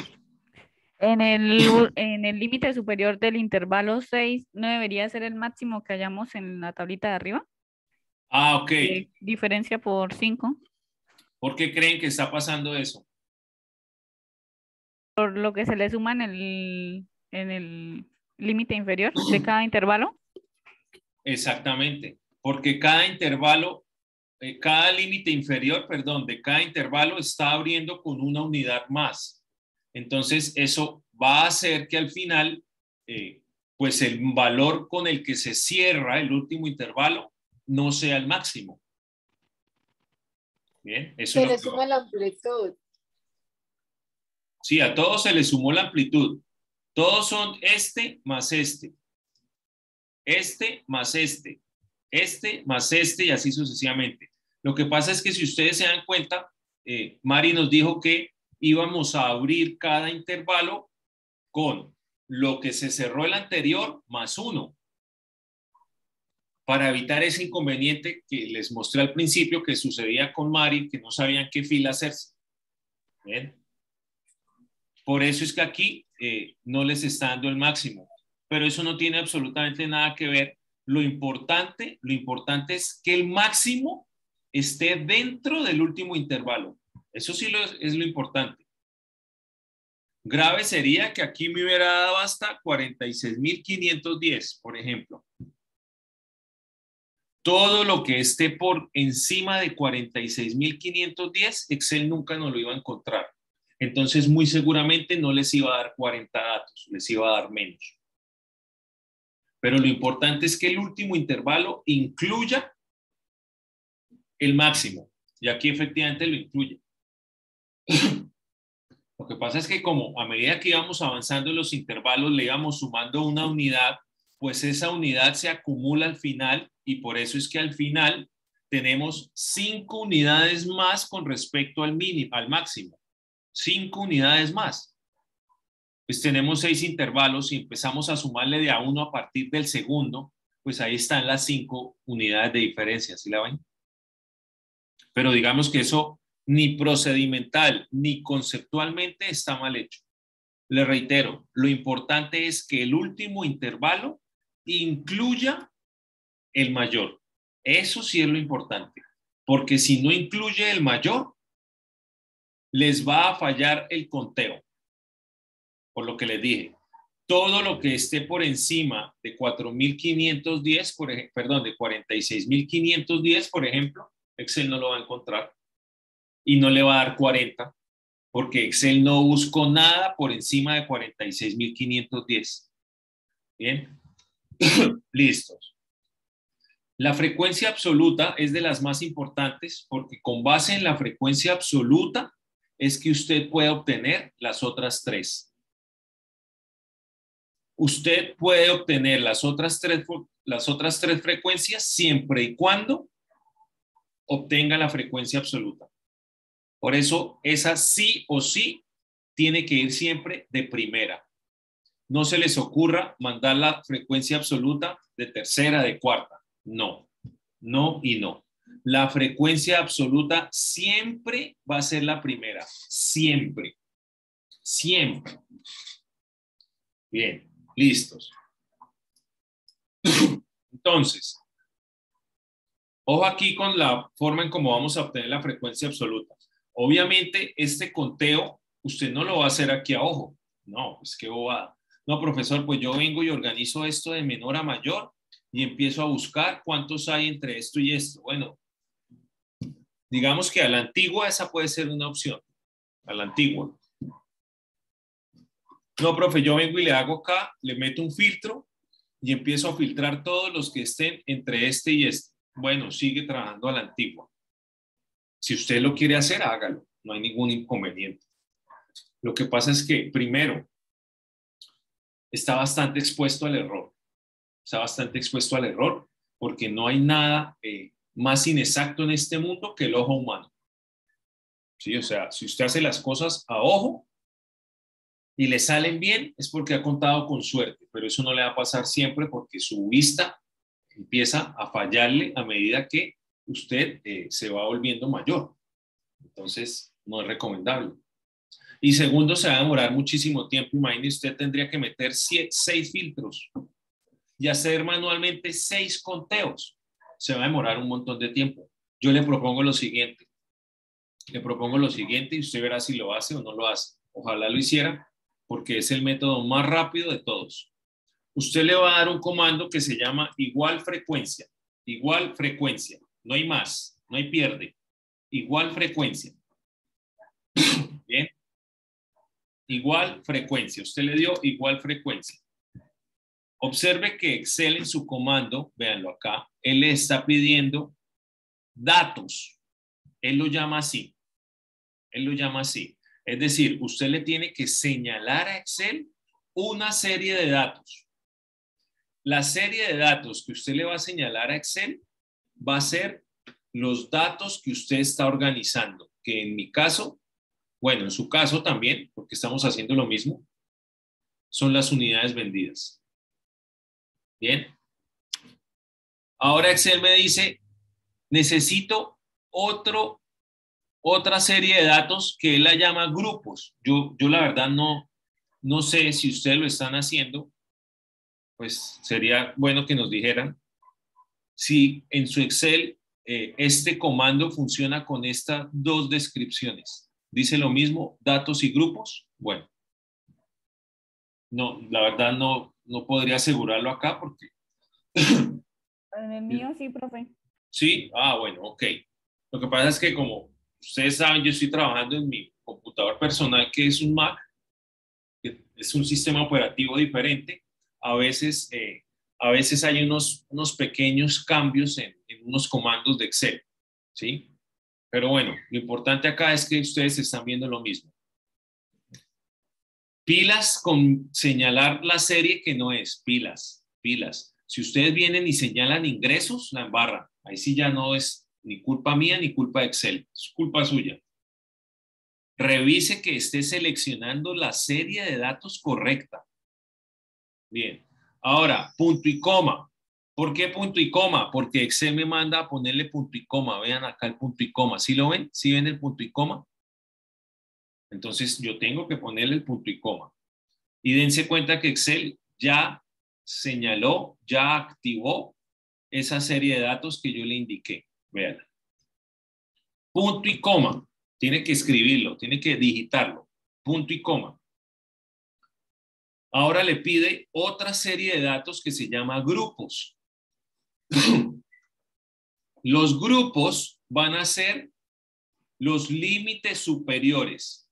En el límite superior del intervalo 6, ¿no debería ser el máximo que hayamos en la tablita de arriba? Ok. Diferencia por 5. ¿Por qué creen que está pasando eso? Por lo que se le suma en el límite inferior de cada intervalo. Exactamente, porque cada intervalo, cada límite inferior, perdón, de cada intervalo está abriendo con una unidad más. Entonces, eso va a hacer que al final, pues el valor con el que se cierra el último intervalo no sea el máximo. Bien, eso Se le suma la amplitud. Sí, a todos se le sumó la amplitud. Todos son este más este. Este más este. Este más este y así sucesivamente. Lo que pasa es que si ustedes se dan cuenta, Mari nos dijo que íbamos a abrir cada intervalo con lo que se cerró el anterior más 1. Para evitar ese inconveniente que les mostré al principio que sucedía con Mari, que no sabían qué fila hacerse. ¿Bien? Por eso es que aquí no les está dando el máximo. Pero eso no tiene absolutamente nada que ver. Lo importante es que el máximo esté dentro del último intervalo. Eso sí es lo importante. Grave sería que aquí me hubiera dado hasta 46.510, por ejemplo. Todo lo que esté por encima de 46.510, Excel nunca nos lo iba a encontrar. Entonces, muy seguramente no les iba a dar 40 datos, les iba a dar menos. Pero lo importante es que el último intervalo incluya el máximo. Y aquí efectivamente lo incluye. Lo que pasa es que como a medida que íbamos avanzando en los intervalos le íbamos sumando una unidad, pues esa unidad se acumula al final y por eso es que al final tenemos 5 unidades más con respecto al mínimo, al máximo. 5 unidades más. Pues tenemos 6 intervalos y empezamos a sumarle de a 1 a partir del segundo, pues ahí están las 5 unidades de diferencia, ¿sí la ven? Pero digamos que eso ni procedimental ni conceptualmente está mal hecho. Le reitero, lo importante es que el último intervalo incluya el mayor. Eso sí es lo importante, porque si no incluye el mayor, les va a fallar el conteo. Por lo que les dije, todo lo que esté por encima de 4.510, perdón, de 46.510, por ejemplo, Excel no lo va a encontrar y no le va a dar 40, porque Excel no buscó nada por encima de 46.510. Bien, listos. La frecuencia absoluta es de las más importantes porque con base en la frecuencia absoluta es que usted puede obtener las otras 3. Usted puede obtener las otras tres frecuencias siempre y cuando obtenga la frecuencia absoluta. Por eso, esa sí o sí tiene que ir siempre de primera. No se les ocurra mandar la frecuencia absoluta de tercera, de cuarta. No, no y no. La frecuencia absoluta siempre va a ser la primera. Siempre. Siempre. Bien, listos. Entonces, ojo aquí con la forma en cómo vamos a obtener la frecuencia absoluta. Obviamente, este conteo, usted no lo va a hacer aquí a ojo. No, pues qué bobada. No, profesor, pues yo vengo y organizo esto de menor a mayor y empiezo a buscar cuántos hay entre esto y esto. Bueno, digamos que a la antigua esa puede ser una opción. A la antigua. No, profe, yo vengo y le hago acá, le meto un filtro y empiezo a filtrar todos los que estén entre este y este. Bueno, sigue trabajando a la antigua. Si usted lo quiere hacer, hágalo. No hay ningún inconveniente. Lo que pasa es que, primero, está bastante expuesto al error. Está bastante expuesto al error porque no hay nada más inexacto en este mundo que el ojo humano. ¿Sí? O sea, si usted hace las cosas a ojo y le salen bien, es porque ha contado con suerte, pero eso no le va a pasar siempre porque su vista empieza a fallarle a medida que usted se va volviendo mayor. Entonces, no es recomendable. Y segundo, se va a demorar muchísimo tiempo. Imagínese, usted tendría que meter 6 filtros y hacer manualmente 6 conteos. Se va a demorar un montón de tiempo. Yo le propongo lo siguiente. Le propongo lo siguiente y usted verá si lo hace o no lo hace. Ojalá lo hiciera porque es el método más rápido de todos. Usted le va a dar un comando que se llama igual frecuencia. Igual frecuencia. No hay más. No hay pierde. Igual frecuencia. Bien. Igual frecuencia. Usted le dio igual frecuencia. Observe que Excel en su comando, véanlo acá, él le está pidiendo datos. Él lo llama así. Él lo llama así. Es decir, usted le tiene que señalar a Excel una serie de datos. La serie de datos que usted le va a señalar a Excel va a ser los datos que usted está organizando, que en mi caso, bueno, en su caso también, porque estamos haciendo lo mismo, son las unidades vendidas. Bien. Ahora Excel me dice, necesito otra serie de datos que él la llama grupos. Yo la verdad no sé si ustedes lo están haciendo, pues sería bueno que nos dijeran si en su Excel este comando funciona con estas 2 descripciones. Dice lo mismo, datos y grupos. Bueno, no, la verdad no podría asegurarlo acá porque... En el mío sí, profe. Sí, bueno, ok. Lo que pasa es que como ustedes saben, yo estoy trabajando en mi computador personal que es un Mac, que es un sistema operativo diferente. A veces hay unos pequeños cambios en unos comandos de Excel, ¿sí? Pero bueno, lo importante acá es que ustedes están viendo lo mismo. Pilas con señalar la serie que no es, pilas, pilas. Si ustedes vienen y señalan ingresos, la embarran. Ahí sí ya no es ni culpa mía ni culpa de Excel, es culpa suya. Revise que esté seleccionando la serie de datos correcta. Bien. Ahora, punto y coma. ¿Por qué punto y coma? Porque Excel me manda a ponerle punto y coma. Vean acá el punto y coma. ¿Sí lo ven? ¿Sí ven el punto y coma? Entonces yo tengo que ponerle el punto y coma. Y dense cuenta que Excel ya señaló, ya activó esa serie de datos que yo le indiqué. Vean. Punto y coma. Tiene que escribirlo, tiene que digitarlo. Punto y coma. Ahora le pide otra serie de datos que se llama grupos. Los grupos van a ser los límites superiores.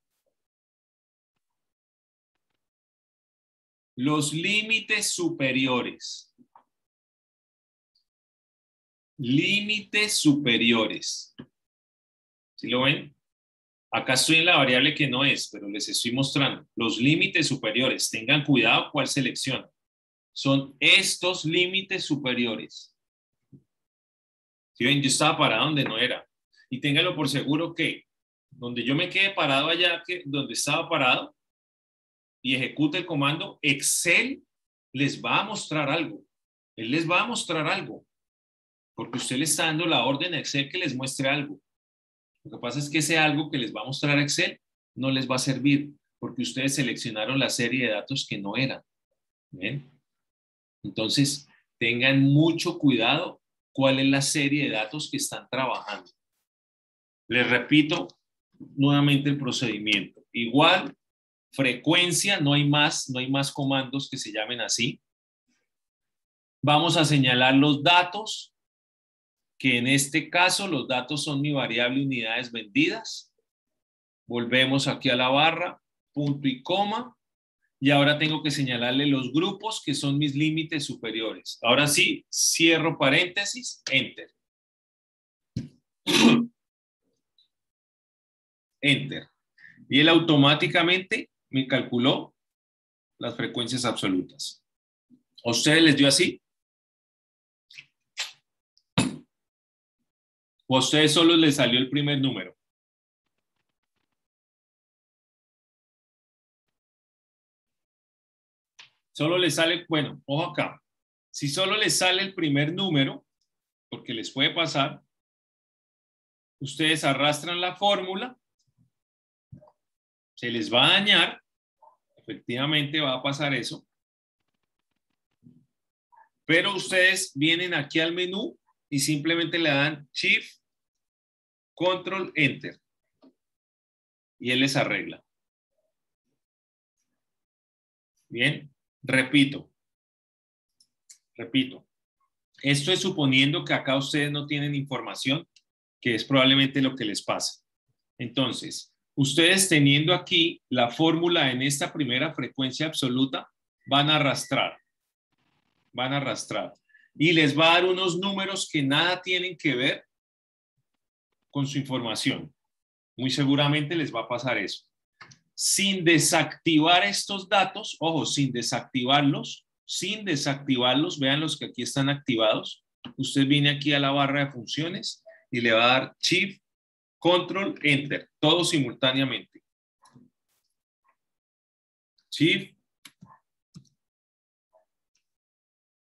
Los límites superiores. Límites superiores. ¿Sí lo ven? Acá estoy en la variable que no es, pero les estoy mostrando. Los límites superiores. Tengan cuidado cuál seleccionan. Son estos límites superiores. ¿Sí ven? Yo estaba parado donde no era. Y ténganlo por seguro que donde yo me quede parado allá, donde estaba parado, y ejecute el comando, Excel les va a mostrar algo. Él les va a mostrar algo. Porque usted le está dando la orden a Excel que les muestre algo. Lo que pasa es que ese algo que les va a mostrar Excel no les va a servir porque ustedes seleccionaron la serie de datos que no eran. ¿Bien? Entonces, tengan mucho cuidado cuál es la serie de datos que están trabajando. Les repito nuevamente el procedimiento. Igual, frecuencia, no hay más comandos que se llamen así. Vamos a señalar los datos, que en este caso los datos son mi variable unidades vendidas. Volvemos aquí a la barra, punto y coma, y ahora tengo que señalarle los grupos que son mis límites superiores. Ahora sí, cierro paréntesis, enter. Enter. Y él automáticamente me calculó las frecuencias absolutas. ¿A ustedes les dio así? ¿O a ustedes solo les salió el primer número? Solo les sale, bueno, ojo acá. Si solo les sale el primer número, porque les puede pasar, ustedes arrastran la fórmula, se les va a dañar, efectivamente va a pasar eso, pero ustedes vienen aquí al menú y simplemente le dan Shift, Control, Enter, y él les arregla. Bien, repito. Esto es suponiendo que acá ustedes no tienen información, que es probablemente lo que les pasa. Entonces, ustedes teniendo aquí la fórmula en esta primera frecuencia absoluta, van a arrastrar. Y les va a dar unos números que nada tienen que ver con su información. Muy seguramente les va a pasar eso. Sin desactivar estos datos, ojo, sin desactivarlos, vean los que aquí están activados. Usted viene aquí a la barra de funciones y le va a dar Shift, Control, Enter, todo simultáneamente. Shift,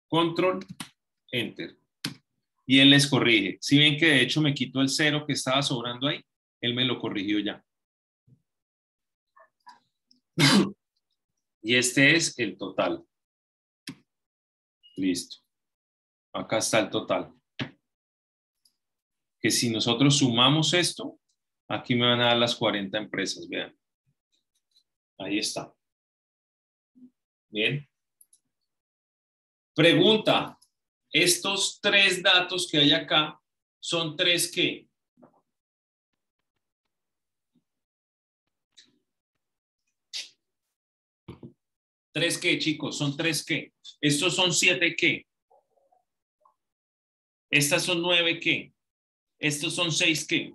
Control, Enter. Y él les corrige. Si ven que de hecho me quitó el 0 que estaba sobrando ahí, él me lo corrigió ya. Y este es el total. Listo. Acá está el total. Que si nosotros sumamos esto, aquí me van a dar las 40 empresas, vean. Ahí está. Bien. Pregunta. Estos 3 datos que hay acá, ¿son 3 qué? ¿3 qué, chicos? ¿Son 3 qué? Estos son 7 qué. Estas son 9 qué. Estos son 6 qué.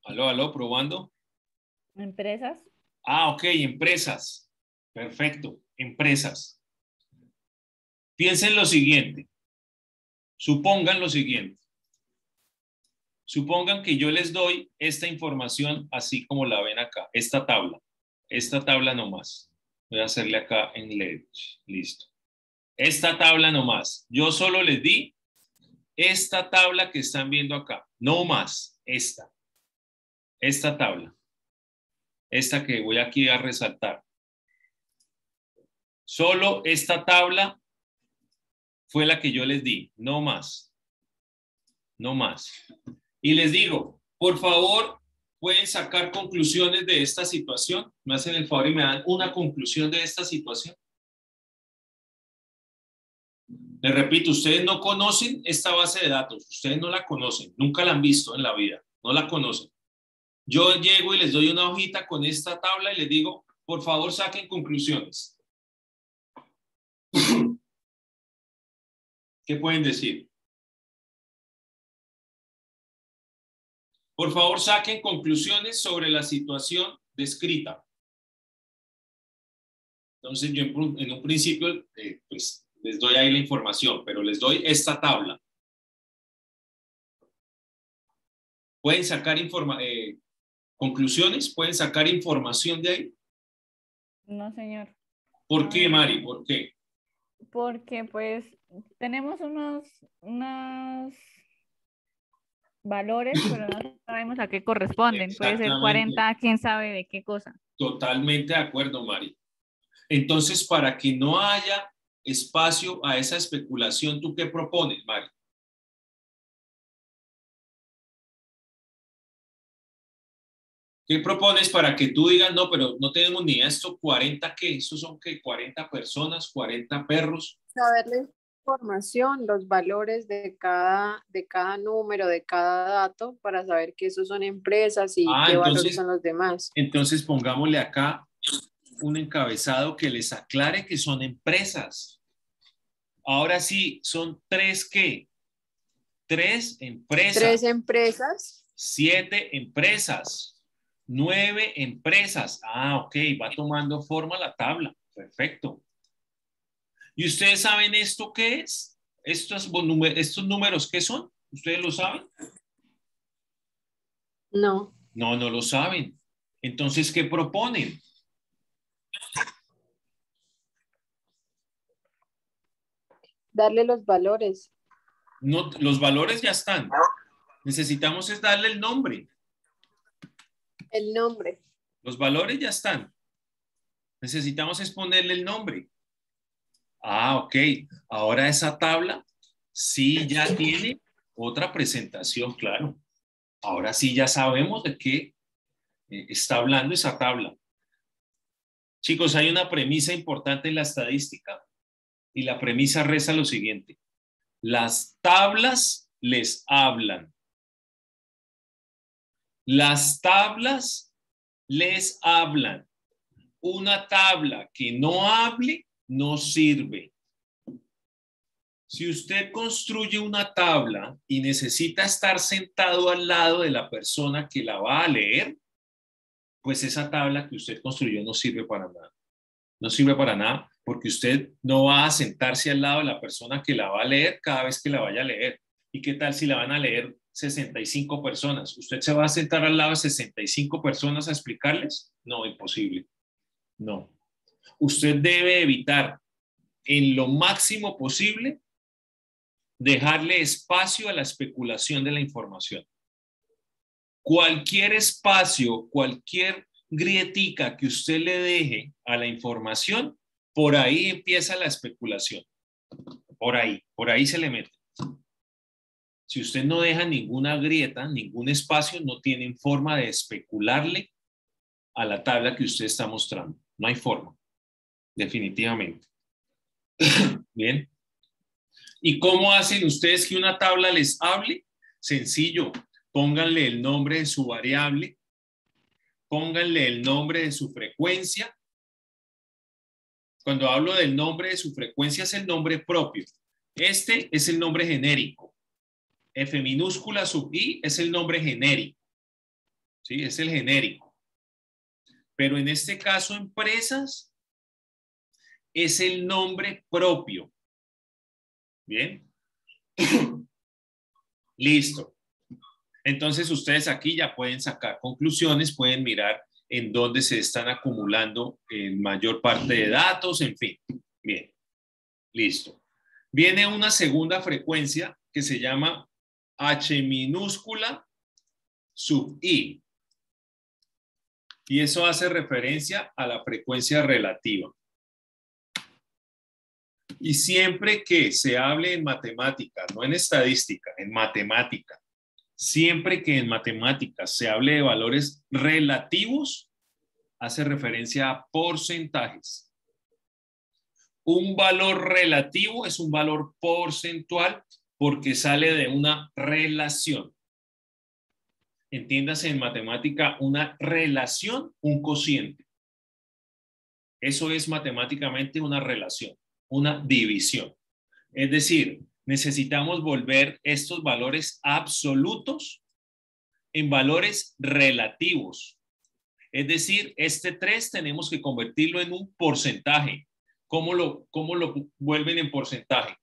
Aló, aló, probando. Empresas. Ah, ok, empresas. Perfecto, empresas. Piensen lo siguiente. Supongan lo siguiente. Supongan que yo les doy esta información así como la ven acá, esta tabla nomás. Voy a hacerle acá en LED. Listo. Esta tabla nomás. Yo solo les di esta tabla que están viendo acá. No más. Esta tabla. Esta que voy aquí a resaltar. Solo esta tabla fue la que yo les di. No más. No más. Y les digo, por favor, pueden sacar conclusiones de esta situación. Me hacen el favor y me dan una conclusión de esta situación. Les repito, ustedes no conocen esta base de datos. Ustedes no la conocen. Nunca la han visto en la vida. No la conocen. Yo llego y les doy una hojita con esta tabla y les digo, por favor, saquen conclusiones. ¿Qué pueden decir? Por favor, saquen conclusiones sobre la situación descrita. Entonces, yo en un principio, pues, les doy ahí la información, pero les doy esta tabla. ¿Pueden sacar conclusiones? ¿Pueden sacar información de ahí? No, señor. ¿Por qué, Mari? ¿Por qué? Porque pues tenemos unos valores, pero no sabemos a qué corresponden. Puede ser 40, quién sabe de qué cosa. Totalmente de acuerdo, Mari. Entonces, para que no haya espacio a esa especulación, ¿tú qué propones, Mari? ¿Qué propones para que tú digas, no, pero no tenemos ni esto, 40 qué? ¿Estos son qué? 40 personas, 40 perros. Saber la información, los valores de cada número, de cada dato, para saber que esos son empresas y qué valores son los demás. Entonces pongámosle acá un encabezado que les aclare que son empresas. Ahora sí, son 3 ¿qué? 3 empresas. 3 empresas. 7 empresas. 9 empresas. Ah, ok, va tomando forma la tabla. Perfecto. ¿Y ustedes saben esto qué es? ¿Estos números qué son? ¿Ustedes lo saben? No. No, no lo saben. Entonces, ¿qué proponen? Darle los valores. No, los valores ya están. Necesitamos es darle el nombre. El nombre. Los valores ya están. Necesitamos es ponerle el nombre. Ah, ok. Ahora esa tabla sí ya tiene otra presentación, claro. Ahora sí ya sabemos de qué está hablando esa tabla. Chicos, hay una premisa importante en la estadística y la premisa reza lo siguiente. Las tablas les hablan. Las tablas les hablan. Una tabla que no hable no sirve. Si usted construye una tabla y necesita estar sentado al lado de la persona que la va a leer, pues esa tabla que usted construyó no sirve para nada. No sirve para nada porque usted no va a sentarse al lado de la persona que la va a leer cada vez que la vaya a leer. ¿Y qué tal si la van a leer 65 personas? ¿Usted se va a sentar al lado de 65 personas a explicarles? No, imposible. No. Usted debe evitar en lo máximo posible dejarle espacio a la especulación de la información. Cualquier espacio, cualquier grietica que usted le deje a la información, por ahí empieza la especulación. Por ahí se le mete. Si usted no deja ninguna grieta, ningún espacio, no tienen forma de especularle a la tabla que usted está mostrando. No hay forma, definitivamente. Bien. ¿Y cómo hacen ustedes que una tabla les hable? Sencillo, pónganle el nombre de su variable, pónganle el nombre de su frecuencia. Cuando hablo del nombre de su frecuencia es el nombre propio. Este es el nombre genérico. F minúscula sub I es el nombre genérico. ¿sí? Es el genérico. Pero en este caso, empresas es el nombre propio. Bien. Listo. Entonces, ustedes aquí ya pueden sacar conclusiones, pueden mirar en dónde se están acumulando en mayor parte de datos, en fin. Bien. Listo. Viene una segunda frecuencia que se llama H minúscula sub I. Y eso hace referencia a la frecuencia relativa. Y siempre que se hable en matemática, no en estadística, en matemática, siempre que en matemáticas se hable de valores relativos, hace referencia a porcentajes. Un valor relativo es un valor porcentual porque sale de una relación. Entiéndase en matemática una relación, un cociente. Eso es matemáticamente una relación, una división. Es decir, necesitamos volver estos valores absolutos en valores relativos. Es decir, este 3 tenemos que convertirlo en un porcentaje. ¿Cómo lo vuelven en porcentaje?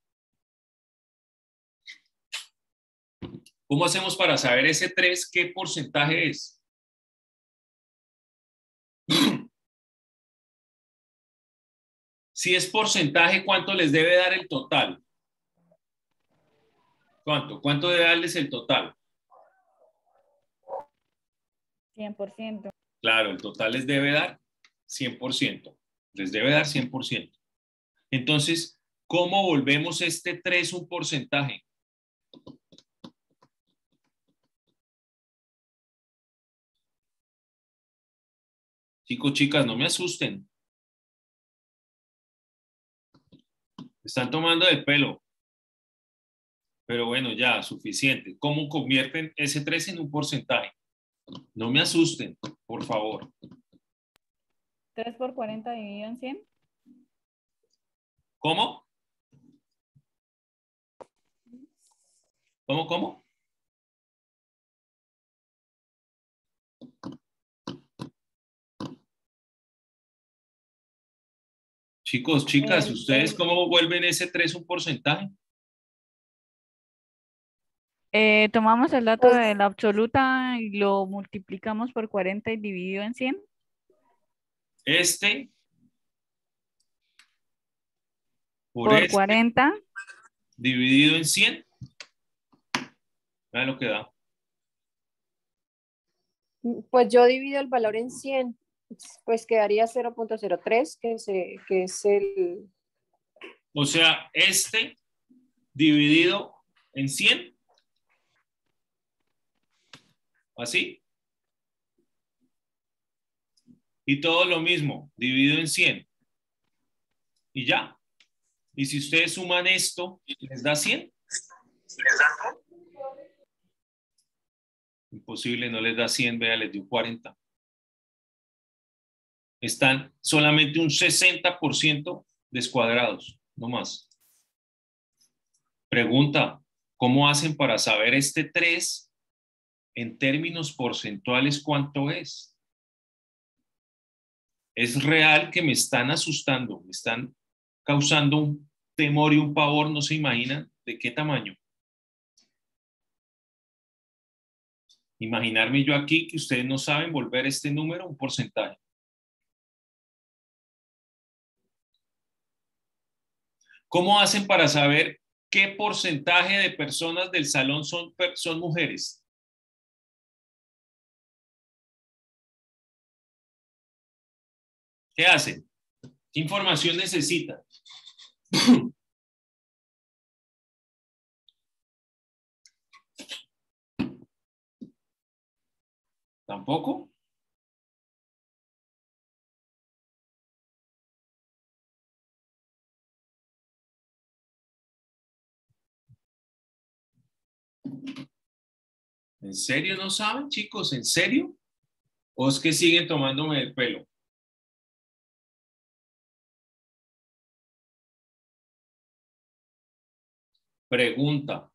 ¿Cómo hacemos para saber ese 3 qué porcentaje es? Si es porcentaje, ¿cuánto les debe dar el total? ¿Cuánto? ¿Cuánto debe darles el total? 100%. Claro, el total les debe dar 100%. Les debe dar 100%. Entonces, ¿cómo volvemos este 3 un porcentaje? Chicos, chicas, no me asusten. Están tomando el pelo. Pero bueno, ya, suficiente. ¿Cómo convierten ese 3 en un porcentaje? No me asusten, por favor. 3 por 40 dividido en 100. ¿Cómo? ¿Cómo? Chicos, chicas, ¿ustedes cómo vuelven ese 3 un porcentaje? Tomamos el dato de la absoluta y lo multiplicamos por 40 y dividido en 100. Este por este 40 dividido en 100. Vean lo que da. Pues yo divido el valor en 100, pues quedaría 0.03, que es el... O sea, este dividido en 100. Así. Y todo lo mismo, dividido en 100. Y ya. Y si ustedes suman esto, ¿les da 100? ¿Les da? Imposible, no les da 100, vea, les dio 40. Están solamente un 60% descuadrados, no más. Pregunta, ¿cómo hacen para saber este 3 en términos porcentuales cuánto es? Es real que me están asustando, me están causando un temor y un pavor, no se imaginan de qué tamaño. Imaginarme yo aquí que ustedes no saben volver este número un porcentaje. ¿Cómo hacen para saber qué porcentaje de personas del salón son mujeres? ¿Qué hacen? ¿Qué información necesitan? ¿Tampoco? ¿En serio no saben, chicos? ¿En serio? ¿O es que siguen tomándome el pelo? Pregunta,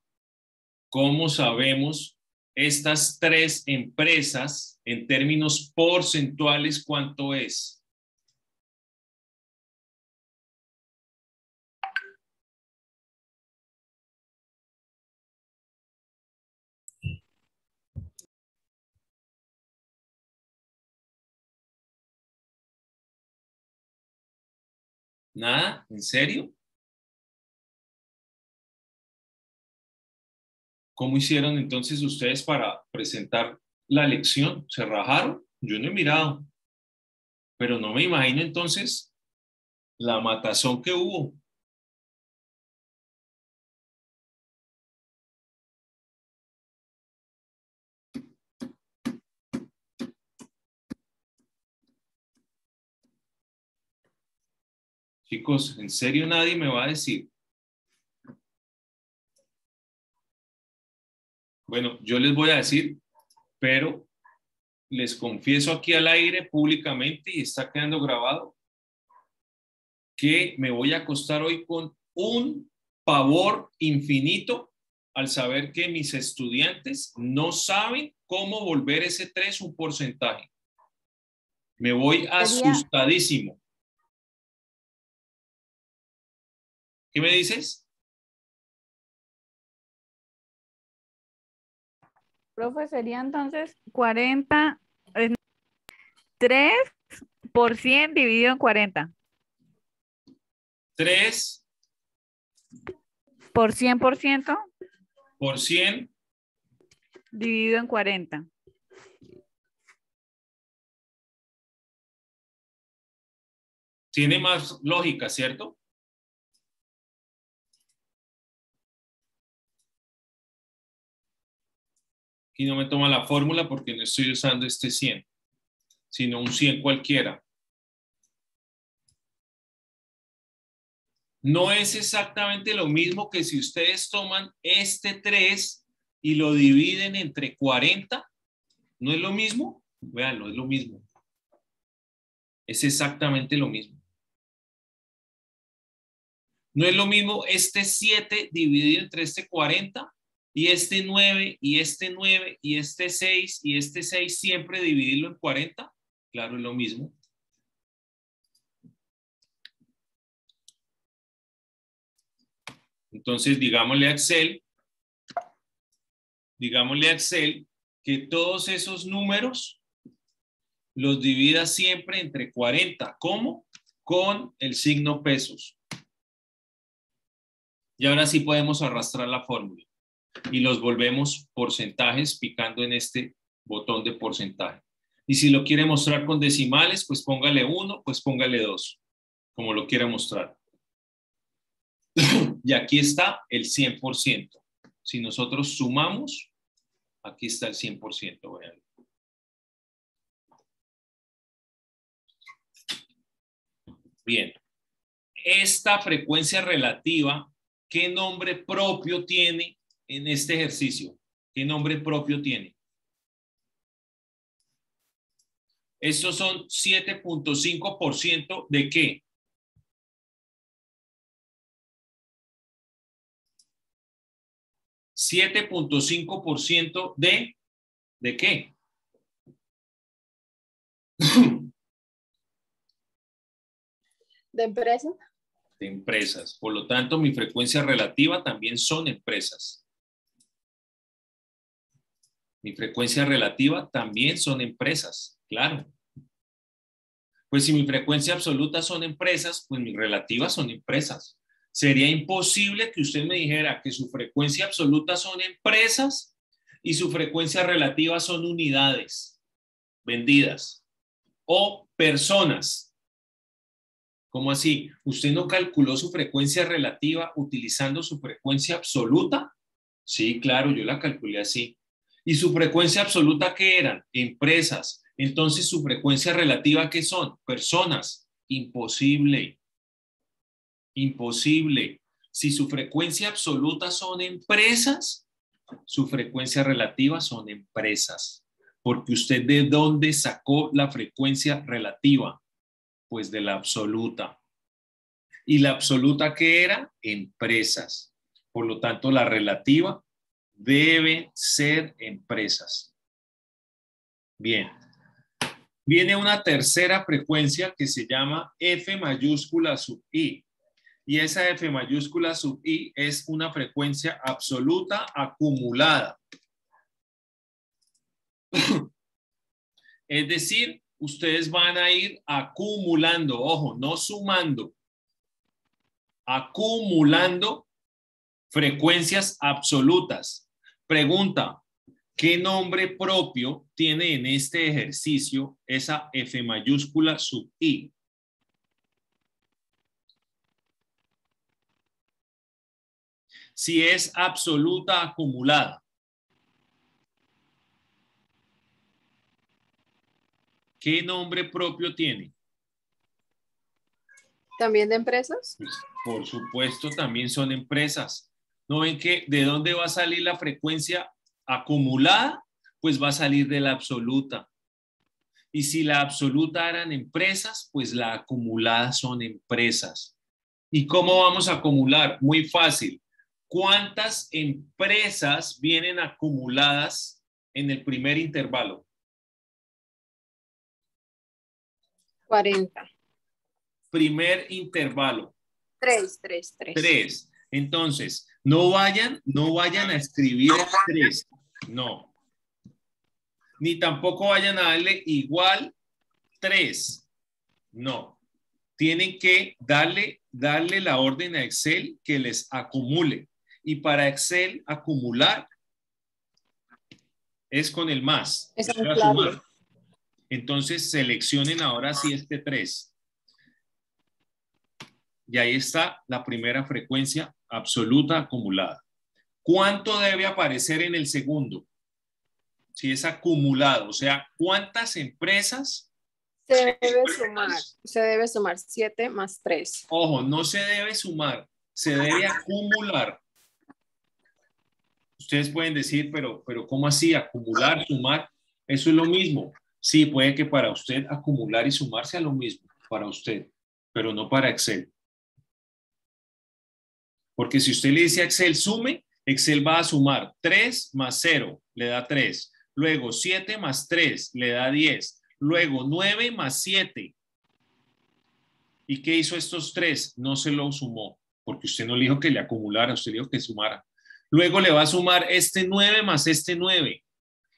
¿cómo sabemos estas tres empresas en términos porcentuales, ¿cuánto es? ¿Nada? ¿En serio? ¿Cómo hicieron entonces ustedes para presentar la lección? ¿Se rajaron? Yo no he mirado, pero no me imagino entonces la matazón que hubo. Chicos, ¿en serio nadie me va a decir? Bueno, yo les voy a decir, pero les confieso aquí al aire públicamente y está quedando grabado que me voy a acostar hoy con un pavor infinito al saber que mis estudiantes no saben cómo volver ese 3 un porcentaje. Me voy asustadísimo. ¿Qué me dices? Profe, sería entonces 40, 3% dividido en 40. 3 Por 100%. Por 100. Dividido en 40. Tiene más lógica, ¿cierto? Aquí no me toma la fórmula porque no estoy usando este 100, sino un 100 cualquiera. No es exactamente lo mismo que si ustedes toman este 3 y lo dividen entre 40. ¿No es lo mismo? Vean, no es lo mismo. Es exactamente lo mismo. No es lo mismo este 7 dividido entre este 40 y este 9 y este 9 y este 6 y este 6 siempre dividirlo en 40. Claro, es lo mismo. Entonces, digámosle a Excel que todos esos números los divida siempre entre 40. ¿Cómo? Con el signo pesos. Y ahora sí podemos arrastrar la fórmula y los volvemos porcentajes picando en este botón de porcentaje. Y si lo quiere mostrar con decimales, pues póngale 1, pues póngale 2, como lo quiera mostrar. Y aquí está el 100%. Si nosotros sumamos, aquí está el 100%. Vean. Bien. Esta frecuencia relativa, ¿qué nombre propio tiene en este ejercicio? ¿Qué nombre propio tiene? Estos son 7.5% ¿de qué? ¿7.5% de qué? ¿De empresas? De empresas. Por lo tanto, mi frecuencia relativa también son empresas. Mi frecuencia relativa también son empresas, claro. Pues si mi frecuencia absoluta son empresas, pues mis relativas son empresas. Sería imposible que usted me dijera que su frecuencia absoluta son empresas y su frecuencia relativa son unidades vendidas o personas. ¿Cómo así? ¿Usted no calculó su frecuencia relativa utilizando su frecuencia absoluta? Sí, claro, yo la calculé así. ¿Y su frecuencia absoluta qué eran? Empresas. Entonces, ¿su frecuencia relativa qué son? Personas. Imposible. Imposible. Si su frecuencia absoluta son empresas, su frecuencia relativa son empresas. Porque usted, ¿de dónde sacó la frecuencia relativa? Pues de la absoluta. ¿Y la absoluta qué era? Empresas. Por lo tanto, la relativa deben ser empresas. Bien. Viene una tercera frecuencia que se llama F mayúscula sub I. Y esa F mayúscula sub I es una frecuencia absoluta acumulada. Es decir, ustedes van a ir acumulando, ojo, no sumando, acumulando frecuencias absolutas. Pregunta, ¿qué nombre propio tiene en este ejercicio esa F mayúscula sub I? Si es absoluta acumulada. ¿Qué nombre propio tiene? ¿También de empresas? Pues, por supuesto, también son empresas. ¿No ven que de dónde va a salir la frecuencia acumulada? Pues va a salir de la absoluta. Y si la absoluta eran empresas, pues la acumulada son empresas. ¿Y cómo vamos a acumular? Muy fácil. ¿Cuántas empresas vienen acumuladas en el primer intervalo? 40. Primer intervalo. 3. 3. Entonces, no vayan a escribir el 3. No. Ni tampoco vayan a darle igual 3. No. Tienen que darle la orden a Excel que les acumule. Y para Excel, acumular es con el más. Es sumar. Entonces, seleccionen ahora sí este 3. Y ahí está la primera frecuencia absoluta acumulada. ¿Cuánto debe aparecer en el segundo? Si es acumulado, o sea, ¿cuántas empresas? Se debe sumar 7 más 3. Ojo, no se debe sumar, se debe acumular. Ustedes pueden decir, pero ¿cómo así? Acumular, sumar, eso es lo mismo. Sí, puede que para usted acumular y sumar sea lo mismo, para usted, pero no para Excel. Porque si usted le dice a Excel sume, Excel va a sumar 3 más 0, le da 3. Luego 7 más 3, le da 10. Luego 9 más 7. ¿Y qué hizo estos 3? No se lo sumó, porque usted no le dijo que le acumulara, usted le dijo que sumara. Luego le va a sumar este 9 más este 9.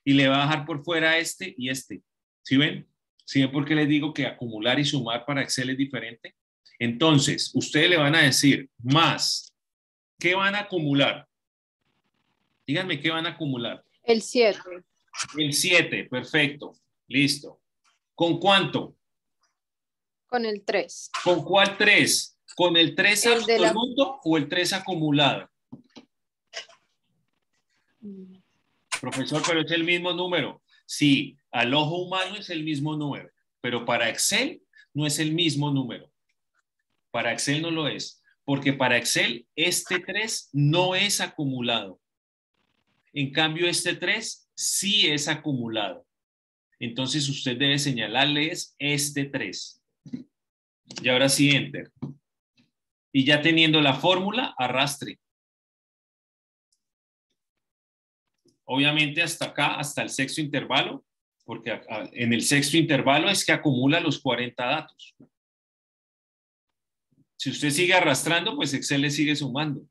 Y le va a dejar por fuera este y este. ¿Sí ven? ¿Sí ven por qué les digo que acumular y sumar para Excel es diferente? Entonces, ustedes le van a decir más. ¿Qué van a acumular? Díganme qué van a acumular. El 7. El 7, perfecto. Listo. ¿Con cuánto? Con el 3. ¿Con cuál 3? ¿Con el 3 absoluto o el 3 acumulado? Profesor, pero es el mismo número. Sí, al ojo humano es el mismo número, pero para Excel no es el mismo número. Para Excel no lo es, porque para Excel este 3 no es acumulado. En cambio, este 3 sí es acumulado. Entonces, usted debe señalarles este 3. Y ahora sí, Enter. Y ya teniendo la fórmula, arrastre. Obviamente hasta acá, hasta el sexto intervalo, porque en el sexto intervalo es que acumula los 40 datos. Si usted sigue arrastrando, pues Excel le sigue sumando.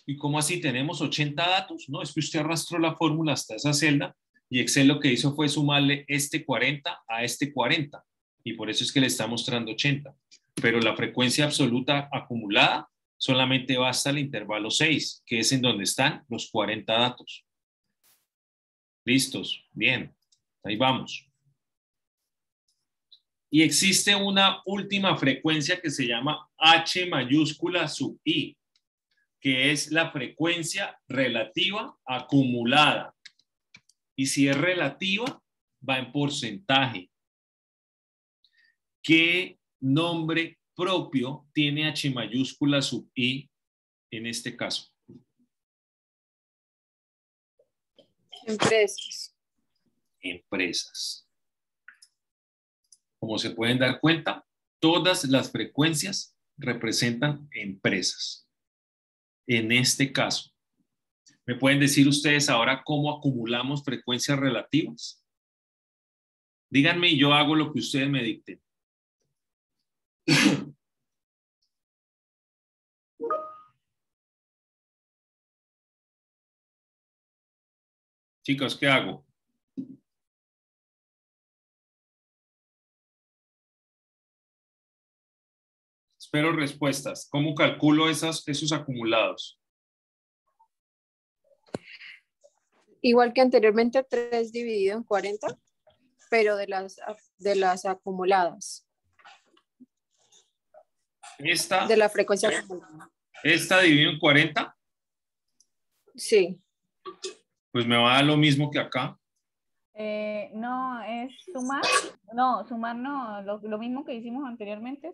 ¿Y cómo así? ¿Tenemos 80 datos? No, es que usted arrastró la fórmula hasta esa celda y Excel lo que hizo fue sumarle este 40 a este 40. Y por eso es que le está mostrando 80. Pero la frecuencia absoluta acumulada solamente va hasta el intervalo 6, que es en donde están los 40 datos. ¿Listos? Bien, ahí vamos. Y existe una última frecuencia que se llama H mayúscula sub I, que es la frecuencia relativa acumulada. Y si es relativa, va en porcentaje. ¿Qué nombre propio tiene H mayúscula sub I en este caso? Empresas. Empresas. Como se pueden dar cuenta, todas las frecuencias representan empresas. En este caso, ¿Me pueden decir ustedes ahora cómo acumulamos frecuencias relativas? Díganme y yo hago lo que ustedes me dicten. Chicos, ¿qué hago? Espero respuestas. ¿Cómo calculo esos acumulados? Igual que anteriormente, 3 dividido en 40, pero de las acumuladas. De la frecuencia acumulada. ¿Esta dividido en 40? Sí. Pues me va a dar lo mismo que acá. No, es sumar. No, sumar no. Lo mismo que hicimos anteriormente.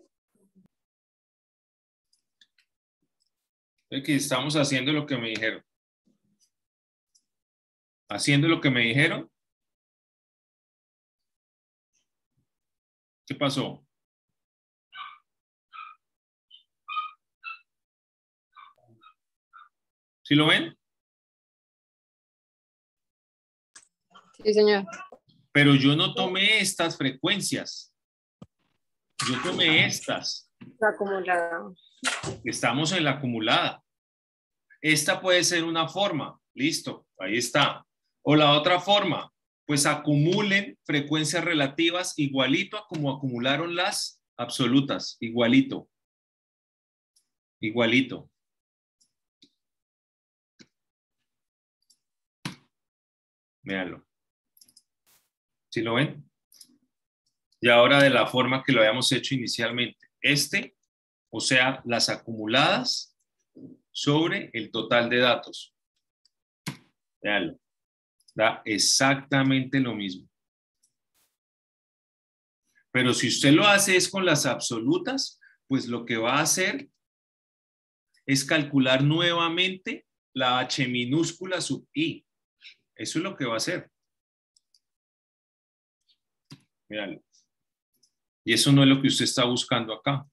Aquí estamos haciendo lo que me dijeron. Haciendo lo que me dijeron. ¿Qué pasó? ¿Sí lo ven? Sí, señor. Pero yo no tomé estas frecuencias. Yo tomé estas. La acumulada. Estamos en la acumulada. Esta puede ser una forma. Listo, ahí está. O la otra forma, pues acumulen frecuencias relativas igualito a como acumularon las absolutas. Igualito. Igualito. Véanlo. ¿Sí lo ven? Y ahora de la forma que lo habíamos hecho inicialmente. O sea, las acumuladas sobre el total de datos. Véanlo. Da exactamente lo mismo. Pero si usted lo hace es con las absolutas, pues lo que va a hacer es calcular nuevamente la H minúscula sub I. Eso es lo que va a hacer. Míralo. Y eso no es lo que usted está buscando acá.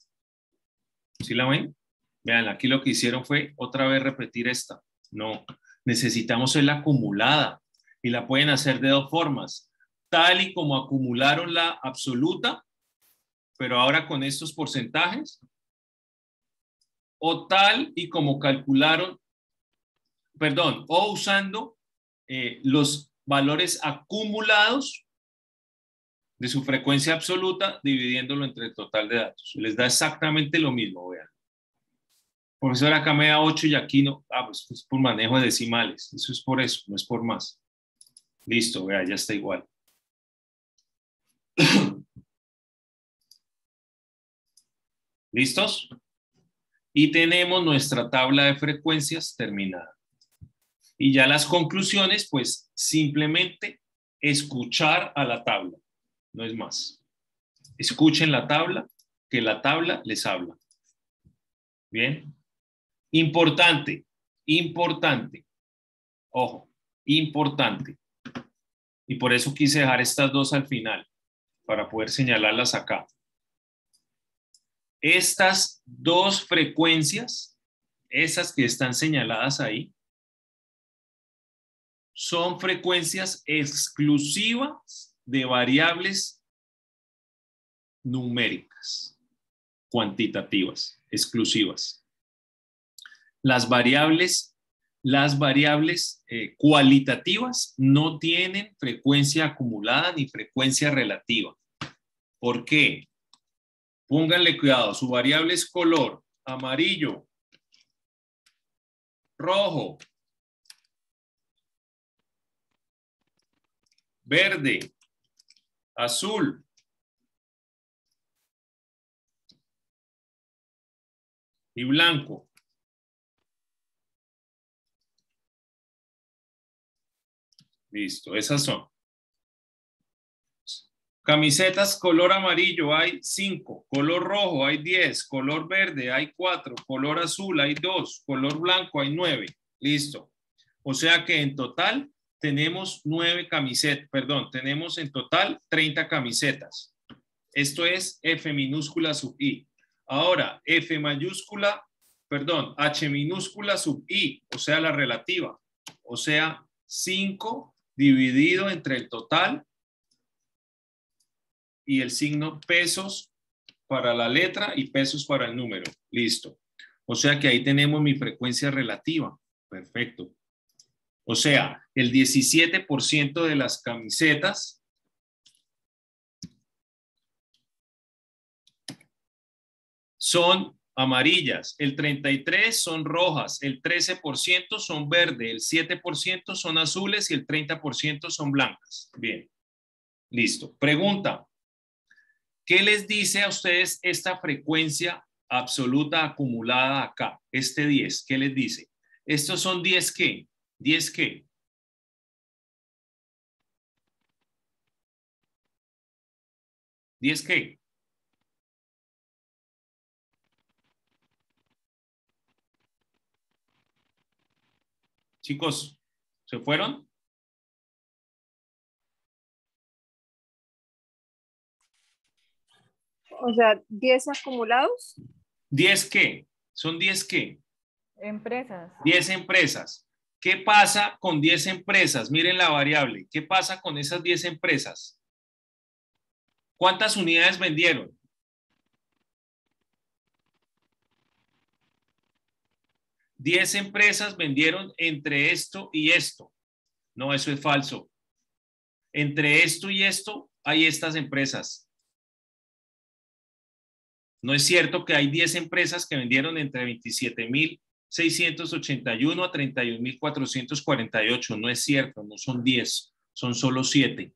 ¿Sí la ven? Vean, aquí lo que hicieron fue otra vez repetir esta. No, necesitamos la acumulada y la pueden hacer de dos formas. Tal y como acumularon la absoluta, pero ahora con estos porcentajes, o tal y como calcularon, perdón, o usando los valores acumulados de su frecuencia absoluta, dividiéndolo entre el total de datos. Les da exactamente lo mismo, vean. Profesor, acá me da 8 y aquí no. Pues es por manejo de decimales. Eso es por eso, no es por más. Listo, vea, ya está igual. ¿Listos? Y tenemos nuestra tabla de frecuencias terminada. Y ya las conclusiones, pues simplemente escuchar a la tabla. No es más. Escuchen la tabla, que la tabla les habla. Bien. Importante, importante. Ojo, importante. Y por eso quise dejar estas dos al final, para poder señalarlas acá. Estas dos frecuencias, esas que están señaladas ahí, son frecuencias exclusivas de variables numéricas, cuantitativas, exclusivas. Las variables cualitativas no tienen frecuencia acumulada ni frecuencia relativa. ¿Por qué? Pónganle cuidado, su variable es color, amarillo, rojo, verde, azul. Y blanco. Listo, esas son. Camisetas color amarillo hay 5, color rojo hay 10, color verde hay 4, color azul hay 2, color blanco hay 9. Listo. O sea que en total tenemos 9 camisetas, perdón, tenemos en total 30 camisetas. Esto es F minúscula sub I. Ahora, H minúscula sub I, o sea, la relativa. O sea, 5 dividido entre el total y el signo pesos para la letra y pesos para el número. Listo. O sea que ahí tenemos mi frecuencia relativa. Perfecto. O sea, el 17% de las camisetas son amarillas, el 33% son rojas, el 13% son verdes, el 7% son azules y el 30% son blancas. Bien, listo. Pregunta, ¿qué les dice a ustedes esta frecuencia absoluta acumulada acá? Este 10, ¿qué les dice? ¿Estos son 10 qué? ¿10 qué? ¿10 qué? Chicos, ¿se fueron? O sea, 10 acumulados. ¿10 qué? ¿Son 10 qué? Empresas. 10 empresas. ¿Qué pasa con 10 empresas? Miren la variable. ¿Qué pasa con esas 10 empresas? ¿Cuántas unidades vendieron? ¿10 empresas vendieron entre esto y esto? No, eso es falso. Entre esto y esto hay estas empresas. No es cierto que hay 10 empresas que vendieron entre 27.681 a 31.448. No es cierto, no son 10, son solo 7.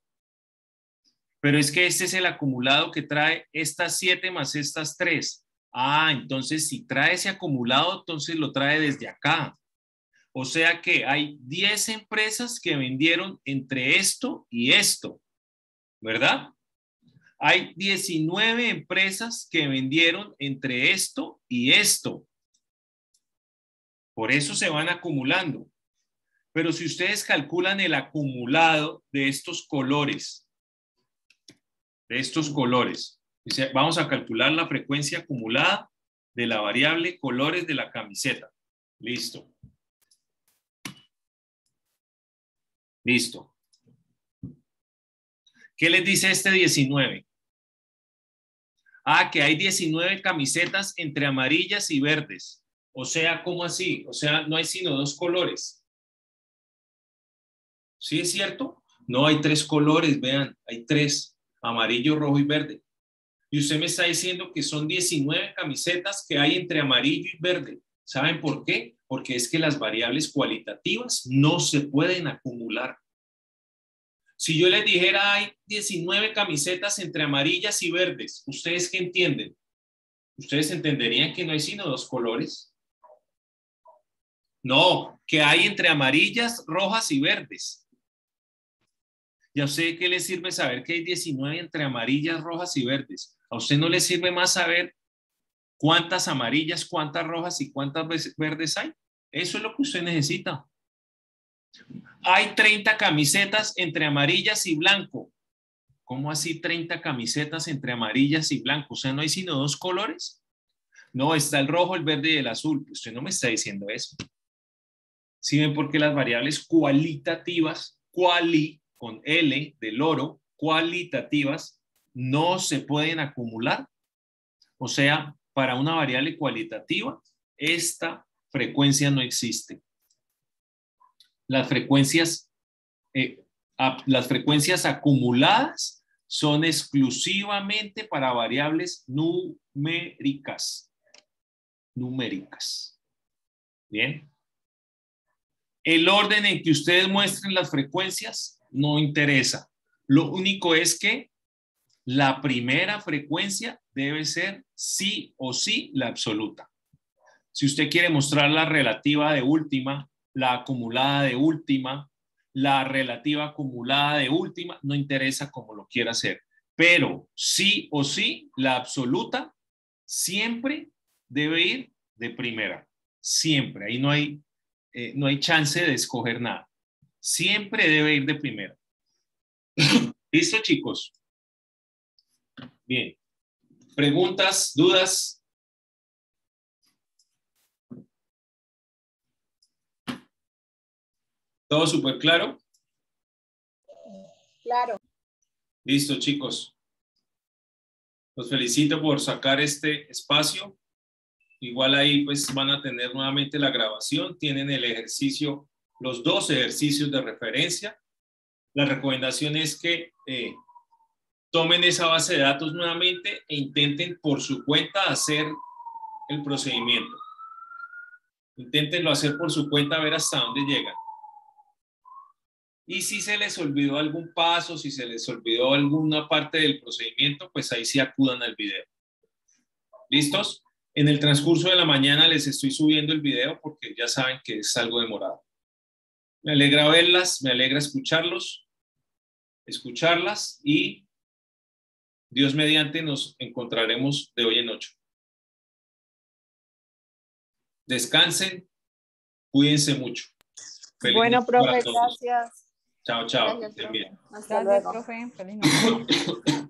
Pero es que este es el acumulado que trae estas 7 más estas 3. Ah, entonces si trae ese acumulado, entonces lo trae desde acá. O sea que hay 10 empresas que vendieron entre esto y esto, ¿verdad? Hay 19 empresas que vendieron entre esto y esto. Por eso se van acumulando. Pero si ustedes calculan el acumulado de estos colores, dice, vamos a calcular la frecuencia acumulada de la variable colores de la camiseta. Listo. Listo. ¿Qué les dice este 19? Ah, que hay 19 camisetas entre amarillas y verdes. O sea, ¿cómo así? O sea, no hay sino 2 colores. ¿Sí es cierto? No, hay 3 colores, vean, hay 3, amarillo, rojo y verde. Y usted me está diciendo que son 19 camisetas que hay entre amarillo y verde. ¿Saben por qué? Porque es que las variables cualitativas no se pueden acumular. Si yo les dijera hay 19 camisetas entre amarillas y verdes, ¿ustedes qué entienden? ¿Ustedes entenderían que no hay sino 2 colores? No, que hay entre amarillas, rojas y verdes. ¿Y a usted qué le sirve saber que hay 19 entre amarillas, rojas y verdes? ¿A usted no le sirve más saber cuántas amarillas, cuántas rojas y cuántas verdes hay? Eso es lo que usted necesita. Hay 30 camisetas entre amarillas y blanco. ¿Cómo así 30 camisetas entre amarillas y blanco? O sea, ¿no hay sino 2 colores? No, está el rojo, el verde y el azul. Usted no me está diciendo eso. ¿Sí ven por qué las variables cualitativas, con L de loro, cualitativas, no se pueden acumular? O sea, para una variable cualitativa, esta frecuencia no existe. Las frecuencias acumuladas son exclusivamente para variables numéricas. Bien. El orden en que ustedes muestren las frecuencias no interesa. Lo único es que la primera frecuencia debe ser sí o sí la absoluta. Si usted quiere mostrar la relativa de última, la acumulada de última, la relativa acumulada de última, no interesa cómo lo quiera hacer. Pero sí o sí, la absoluta siempre debe ir de primera. Siempre. Ahí no hay chance de escoger nada. Siempre debe ir de primera. ¿Listo, chicos? Bien. ¿Preguntas, dudas? ¿Todo súper claro? Claro. Listo, chicos. Los felicito por sacar este espacio. Igual ahí pues van a tener nuevamente la grabación. Tienen el ejercicio, los 2 ejercicios de referencia. La recomendación es que tomen esa base de datos nuevamente e intenten por su cuenta hacer el procedimiento. Inténtenlo hacer por su cuenta a ver hasta dónde llegan. Y si se les olvidó algún paso, si se les olvidó alguna parte del procedimiento, pues ahí sí acudan al video. ¿Listos? En el transcurso de la mañana les estoy subiendo el video porque ya saben que es algo demorado. Me alegra verlas, me alegra escucharlas y Dios mediante nos encontraremos de hoy en 8. Descansen, cuídense mucho. Feliz bueno, profe, gracias. Chao, chao. Gracias, profe. Bien. Hasta Gracias, luego. profe. Feliz noche.